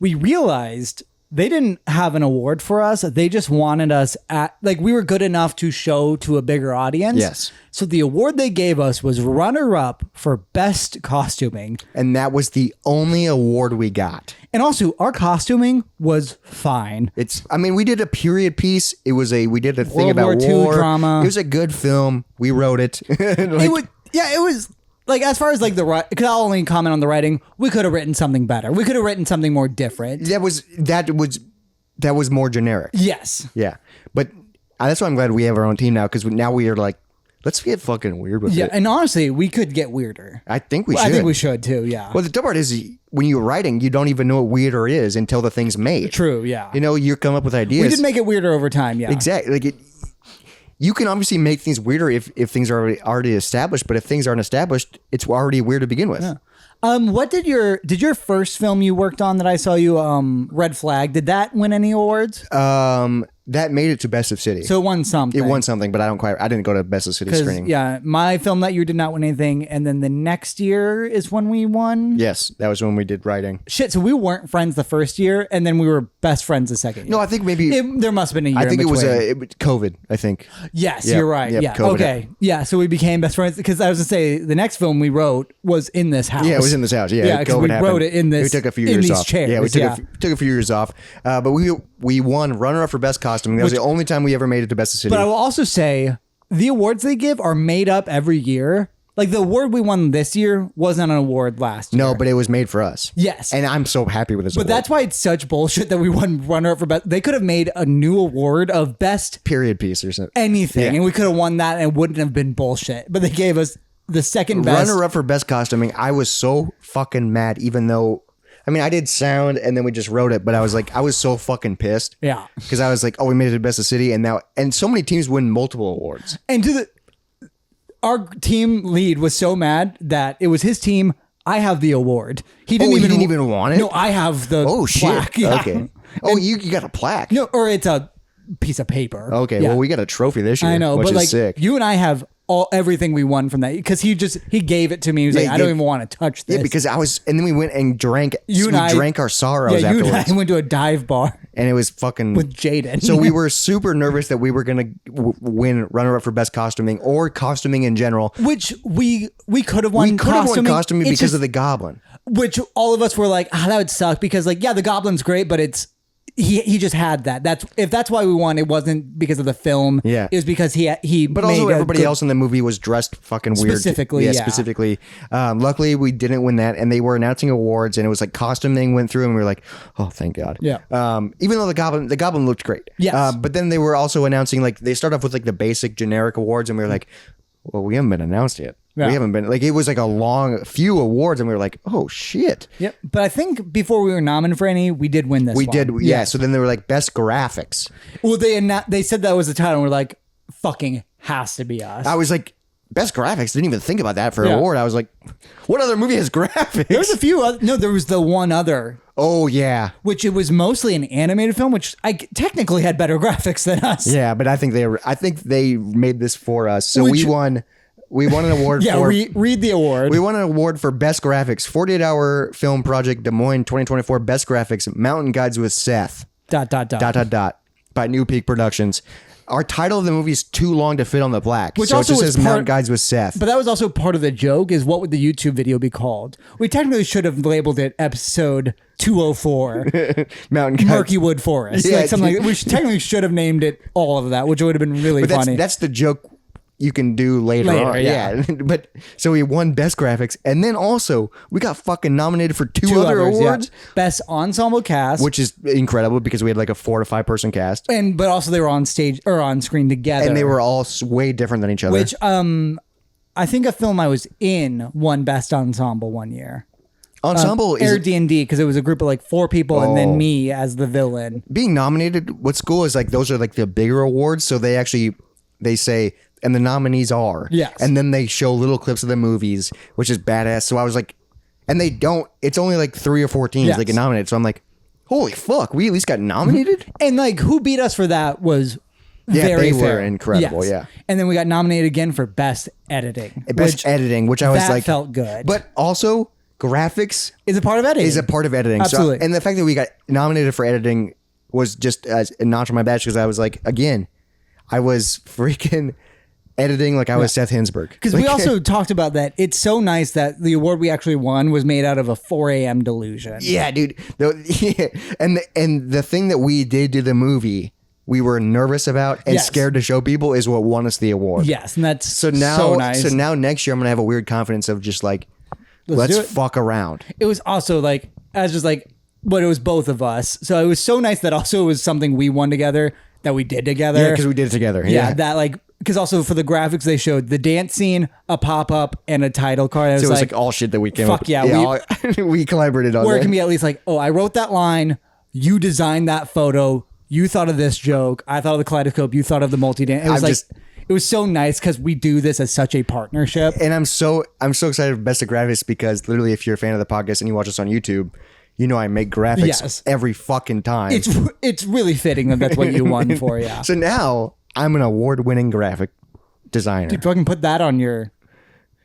we realized they didn't have an award for us. They just wanted us we were good enough to show to a bigger audience. Yes. So the award they gave us was runner-up for best costuming. And that was the only award we got. And also our costuming was fine. We did a period piece. We did a thing World about War II war. drama. It was a good film. We wrote it. It was like, as far as like because I'll only comment on the writing, we could have written something better. We could have written something more different. That was more generic. Yes. Yeah. But that's why I'm glad we have our own team now, because now we are like, let's get fucking weird with it. Yeah, and honestly, we could get weirder. I think we should. I think we should too, yeah. Well, the dumb part is when you're writing, you don't even know what weirder is until the thing's made. True, yeah. You come up with ideas. We did make it weirder over time, yeah. Exactly. You can obviously make things weirder if things are already established, but if things aren't established, it's already weird to begin with. Yeah. What did your first film you worked on that I saw you, Red Flag, did that win any awards? That made it to Best of City. So it won something. It won something, but I didn't go to Best of City screening. Yeah, my film that year did not win anything, and then the next year is when we won. Yes, that was when we did writing. Shit, so we weren't friends the first year, and then we were best friends the second year. No, I think maybe there must have been a year. I think in it was between. COVID. I think. Yes, Yep, you're right. yep, Yeah. COVID. Okay. Yeah. So we became best friends because I was gonna say the next film we wrote was in this house. Yeah, it was in this house. Yeah, because COVID we happened. wrote it in this. We took a few in years these off. Chairs. Yeah, we took a few years off. But we won runner-up for best costuming. That was the only time we ever made it to Best of City. But I will also say the awards they give are made up every year. Like the award we won this year wasn't an award last year. No, but it was made for us. Yes. And I'm so happy with this But award. that's why it's such bullshit that we won runner-up for best. They could have made a new award of best period piece or something. anything, Yeah. and we could have won that, and it wouldn't have been bullshit. But they gave us the second best. Runner-up for best costuming. I was so fucking mad, even though, I did sound and then we just wrote it, but I was so fucking pissed. Yeah. Because I was like, oh, we made it to Best of City, and so many teams win multiple awards. And our team lead was so mad that it was his team. I have the award. He didn't even want it? No, I have the plaque. Shit. Yeah. Okay. Oh, you got a plaque. No, or it's a piece of paper. Okay, Yeah. well, we got a trophy this year. I know, which but is like sick. you and I have everything we won from that because he gave it to me. He was Yeah, like, I don't even want to touch this. Yeah, because and then we went and drank. You and I drank our sorrows you and afterwards, I went to a dive bar and it was fucking with Jaden. So we were super nervous that we were gonna win runner-up for best costuming or costuming in general. Which we could have won. We could have won costuming It's because just- of the goblin. Which all of us were like, that would suck because like, yeah, the goblin's great, but it's he just had that. That's why we won. It wasn't because of the film. Yeah. It was because he. But also everybody else in the movie was dressed fucking weird. Specifically, yeah. Specifically. Luckily, we didn't win that, and they were announcing awards, and it was like costume thing went through, and we were like, oh, thank God. Yeah. Even though the goblin looked great. Yes. But then they were also announcing, like, they start off with like the basic generic awards, and we were like, well, we haven't been announced yet. Yeah. We haven't been, like, it was like a few awards, and we were like, oh shit. Yep. But I think before we were nominated for any, we did win this. We one. did, yeah. So then they were like best graphics. Well, they said that was the title, and we're like, fucking has to be us. I was like, best graphics. Didn't even think about that for an Yeah. award. I was like, what other movie has graphics? There was a few other. No, there was the one other. Oh yeah. Which it was mostly an animated film, which I technically had better graphics than us. Yeah, but I think they made this for us. So we won an award Yeah, for read the award. We won an award for best graphics. 48-hour film project Des Moines 2024 best graphics Mountain Guides with Seth. ... by New Peak Productions. Our title of the movie is too long to fit on the plaque. Which so also it just was says Mountain Guides with Seth. But that was also part of the joke, is what would the YouTube video be called? We technically should have labeled it episode 204 Mountain Guides. Murky Wood Forest. Yeah, like something like we technically should have named it all of that, which would have been really But funny. that's the joke you can do later on. yeah. But so we won best graphics, and then also we got fucking nominated for two other others, awards, yeah. Best ensemble cast, which is incredible because we had like a 4 to 5 person cast, but also they were on stage or on screen together, and they were all way different than each other. Which I think a film I was in won best ensemble one year. Ensemble is Air D&D, because it was a group of like 4 people and Oh. then me as the villain. being nominated. What's cool is like those are like the bigger awards, so they say. And the nominees are. Yes. And then they show little clips of the movies, which is badass. So I was like, and they don't, it's only like 3 or 4 teams Yes. that get nominated. So I'm like, holy fuck, we at least got nominated? And like who beat us for that was very they fair. were incredible, yeah. And then we got nominated again for best editing. Best editing, which I was that like. felt good. But also, graphics is a part of editing. is a part of editing. Absolutely. So, and the fact that we got nominated for editing was just a notch on my badge because I was like, again, I was freaking editing like I was Seth Hinzburg. Because we also talked about that. It's so nice that the award we actually won was made out of a 4 a.m. delusion. Yeah, dude. And the thing that we did to the movie, we were nervous about and Yes. scared to show people is what won us the award. Yes, and that's So now, so nice. so now next year I'm gonna have a weird confidence of just like, let's do it. fuck around. It was also like, I was just like, but it was both of us. So it was so nice that also it was something we won together, that we did together. Yeah, because we did it together. Yeah, that like, because also for the graphics they showed the dance scene, a pop up, and a title card. So it was like all shit that we came fuck up. yeah, we collaborated on where that. it can be at least like, oh, I wrote that line, you designed that photo, you thought of this joke, I thought of the kaleidoscope, you thought of the multi dance. It was I'm like, just- it was so nice because we do this as such a partnership. And I'm so excited for Best of Graphics because literally if you're a fan of the podcast and you watch us on YouTube, you know I make graphics Yes. every fucking time. It's really fitting that that's what you won for, yeah. So now I'm an award-winning graphic designer. You fucking put that on your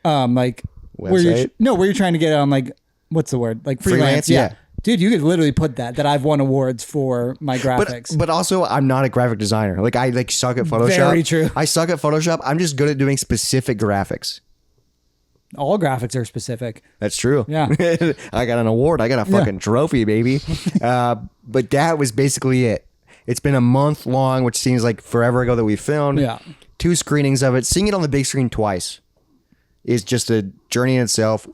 like where Website? where you're trying to get it on, like, what's the word, like freelance, yeah. Dude, you could literally put that I've won awards for my graphics. But also I'm not a graphic designer. Like I like suck at Photoshop. Very true. I suck at Photoshop. I'm just good at doing specific graphics. All graphics are specific. That's true. Yeah. I got an award. I got a fucking trophy, baby. But that was basically it. It's been a month long, which seems like forever ago that we filmed. Yeah. 2 screenings of it. Seeing it on the big screen twice is just a journey in itself.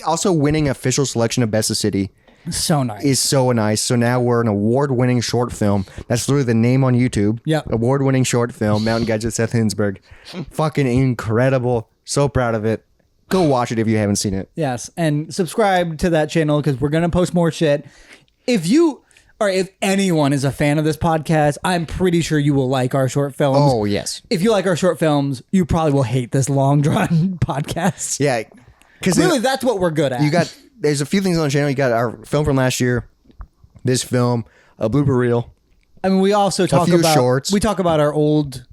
Also winning official selection of Best of City So nice. is so nice. So now we're an award-winning short film. That's literally the name on YouTube. Yep. Award-winning short film, Mountain Guides with Seth Hinzburg. Fucking incredible. So proud of it. Go watch it if you haven't seen it. Yes, and subscribe to that channel because we're gonna post more shit. If anyone is a fan of this podcast, I'm pretty sure you will like our short films. Oh, yes. If you like our short films, you probably will hate this long drawn podcast. Yeah. Because Really, that's what we're good at. there's a few things on the channel. You got our film from last year, this film, a blooper reel. I mean, we also talk few about shorts. We talk about our old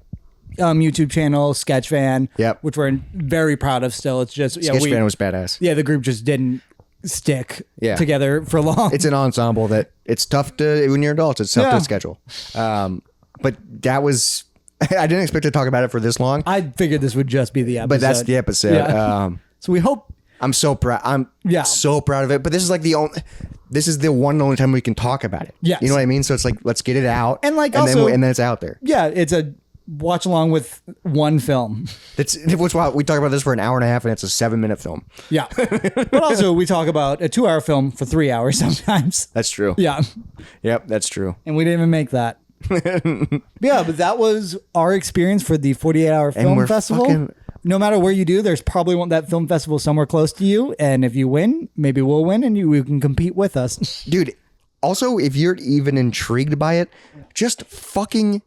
YouTube channel, Sketchfan, Yep. which we're very proud of still. It's just Sketchfan was badass. Yeah, the group just didn't stick Yeah. together for long. It's an ensemble that it's tough to, when you're adults, it's tough Yeah. to schedule. But that was, I didn't expect to talk about it for this long, I figured this would just be the episode. but that's the episode. Yeah. So we hope I'm so proud. I'm so proud of it. But this is like this is the one and only time we can talk about it. Yes. You know what I mean? So it's like, let's get it out. And like also, then it's out there. Yeah, it's a watch along with one film. Which why we talk about this for an hour and a half and it's a 7-minute film. Yeah. But also we talk about a 2-hour film for 3 hours sometimes. That's true. Yeah. Yep, that's true. And we didn't even make that. Yeah, but that was our experience for the 48-hour film festival. No matter where you do, there's probably that film festival somewhere close to you. And if you win, maybe we'll win and you can compete with us. Dude, also, if you're even intrigued by it, just fucking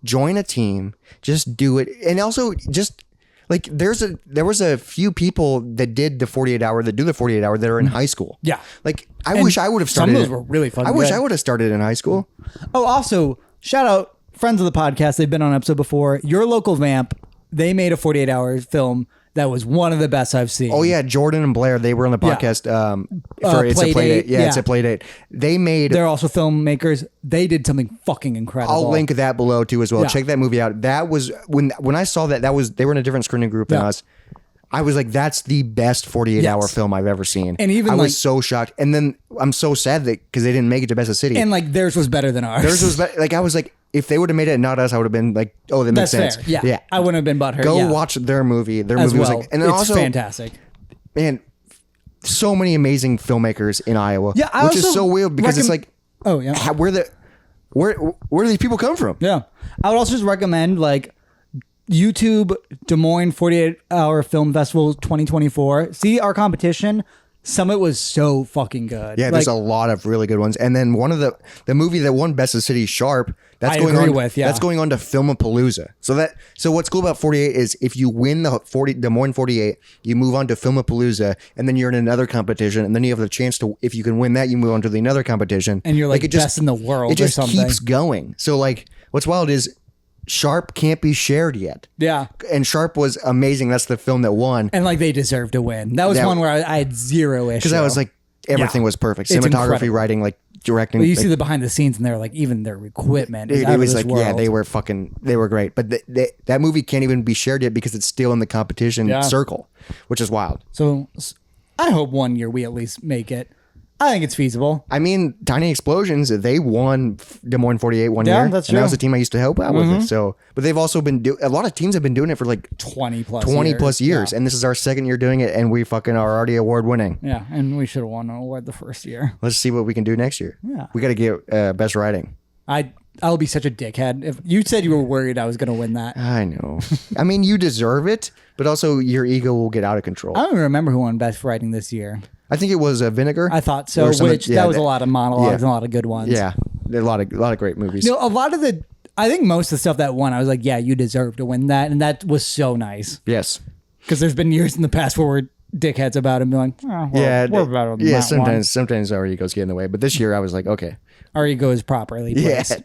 join a team. Just do it. And also, just like there was a few people that did the 48-hour, that do the 48-hour that are in high school. Yeah. Like, I wish I would have started. Some of those were really fun. I wish I would have started in high school. Oh, also, shout out friends of the podcast. They've been on an episode before. Your Local Vamp. They made a 48-hour film that was one of the best I've seen. Oh yeah, Jordan and Blair, they were on the podcast for It's a Play Date. Yeah, It's a Play Date. They're also filmmakers. They did something fucking incredible. I'll link that below too as well. Yeah. Check that movie out. That was when I saw that was they were in a different screening group than us. I was like, that's the best 48-hour film I've ever seen. And even I was so shocked. And then I'm so sad that because they didn't make it to Best of City. And like theirs was better than ours. Theirs was like I was like, if they would have made it not us, I would have been like, oh, that makes sense. Fair. Yeah. I wouldn't have been butthurt. Go watch their movie. Their movie was like, and then it's also fantastic. Man, so many amazing filmmakers in Iowa. Yeah, which is so weird because it's like, oh yeah, where do these people come from? Yeah, I would also just recommend like YouTube Des Moines 48-hour film festival 2024. See our competition. Some of it was so fucking good. Yeah, there's a lot of really good ones. And then one of the movie that won Best of City, Sharp, that's going on to Filmapalooza. So what's cool about 48 is if you win the Des Moines 48, you move on to Filmapalooza, and then you're in another competition, and then you have the chance to, if you can win that, you move on to another competition. And you're like best in the world. It just or something. keeps going. So like, what's wild is Sharp can't be shared yet. Yeah. And Sharp was amazing. That's the film that won. And like they deserve to win. That was one where I had zero issue. Because I was like, everything was perfect. Cinematography, writing, like directing. Well, you see the behind the scenes and they're like, even their equipment is out of this world. Yeah, they were great. But that movie can't even be shared yet because it's still in the competition circle, which is wild. So I hope one year we at least make it. I think it's feasible. I mean, Tiny Explosions, they won Des Moines 48 one year. That's true. And that was a team I used to help out with it. So, but they've also been a lot of teams have been doing it for like 20 plus years. Yeah. And this is our second year doing it, and we fucking are already award winning. Yeah, and we should have won an award the first year. Let's see what we can do next year. Yeah. We got to get best writing. I'll be such a dickhead. If you said you were worried I was going to win that. I know. I mean, you deserve it, but also your ego will get out of control. I don't even remember who won best writing this year. I think it was Vinegar. I thought so. That was a lot of monologues and a lot of good ones. Yeah, a lot of great movies. A lot of I think most of the stuff that won, I was like, yeah, you deserve to win that, and that was so nice. Yes, because there's been years in the past where we're dickheads about it and be like, we're better than that sometimes our egos get in the way, but this year I was like, okay, our ego is properly placed. Yeah,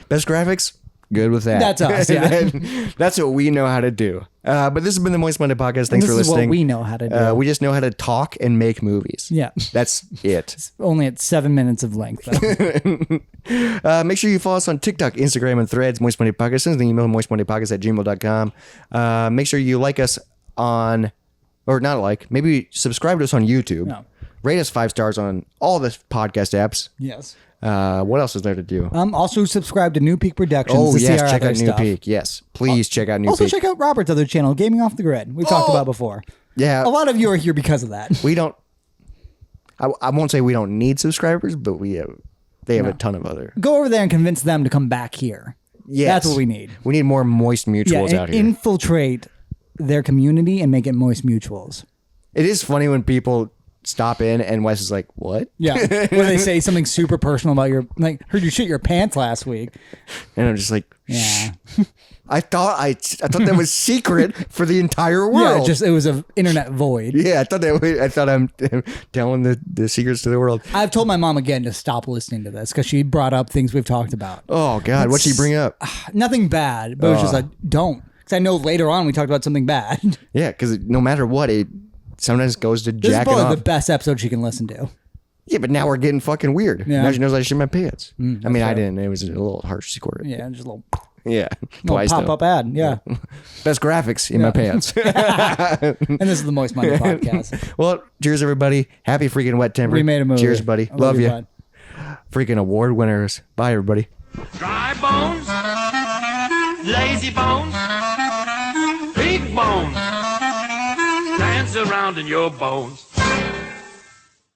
best graphics. Good with that. That's us. Yeah. That's what we know how to do. But this has been the Moist Monday podcast. Thanks for listening. This is what we know how to do. We just know how to talk and make movies. Yeah. That's it. It's only at 7 minutes of length, though. Make sure you follow us on TikTok, Instagram, and Threads, Moist Monday Podcast. Send us an email, moistmondaypodcast@gmail.com. Make sure you like us maybe subscribe to us on YouTube. No. Rate us 5 stars on all the podcast apps. Yes. What else is there to do? Also subscribe to New Peak Productions. Oh, to yes, see our check other out New stuff. Peak. Yes, please check out New Also Peak. check out Robert's other channel, Gaming Off the Grid. We've talked about before. Yeah. A lot of you are here because of that. We don't. I won't say we don't need subscribers, but they have a ton of other. Go over there and convince them to come back here. Yes. That's what we need. We need more Moist Mutuals out here. Infiltrate their community and make it Moist Mutuals. It is funny when people stop in and Wes is like, what? Yeah. When they say something super personal about heard you shit your pants last week. And I'm just like, yeah. I thought that was secret for the entire world. Yeah, it was an internet void. Yeah, I thought I'm telling the secrets to the world. I've told my mom again to stop listening to this because she brought up things we've talked about. Oh God, what'd she bring up? Nothing bad, but it was just like, don't. Because I know later on we talked about something bad. Yeah, because no matter what, it sometimes goes to jacking off. This is probably the best episode she can listen to. Yeah, but now we're getting fucking weird. Yeah. Now she knows I shit my pants. I mean, I didn't. It was a little harsh. She scored. Yeah, just a little. Yeah, No, twice though. pop-up ad. Yeah. Best graphics in my pants. And this is the Moist Monday podcast. Well, cheers, everybody. Happy freaking wet timber. We made a movie. Cheers, buddy. I Love you. bud. Freaking award winners. Bye, everybody. Dry bones, lazy bones, big bones, dance around in your bones.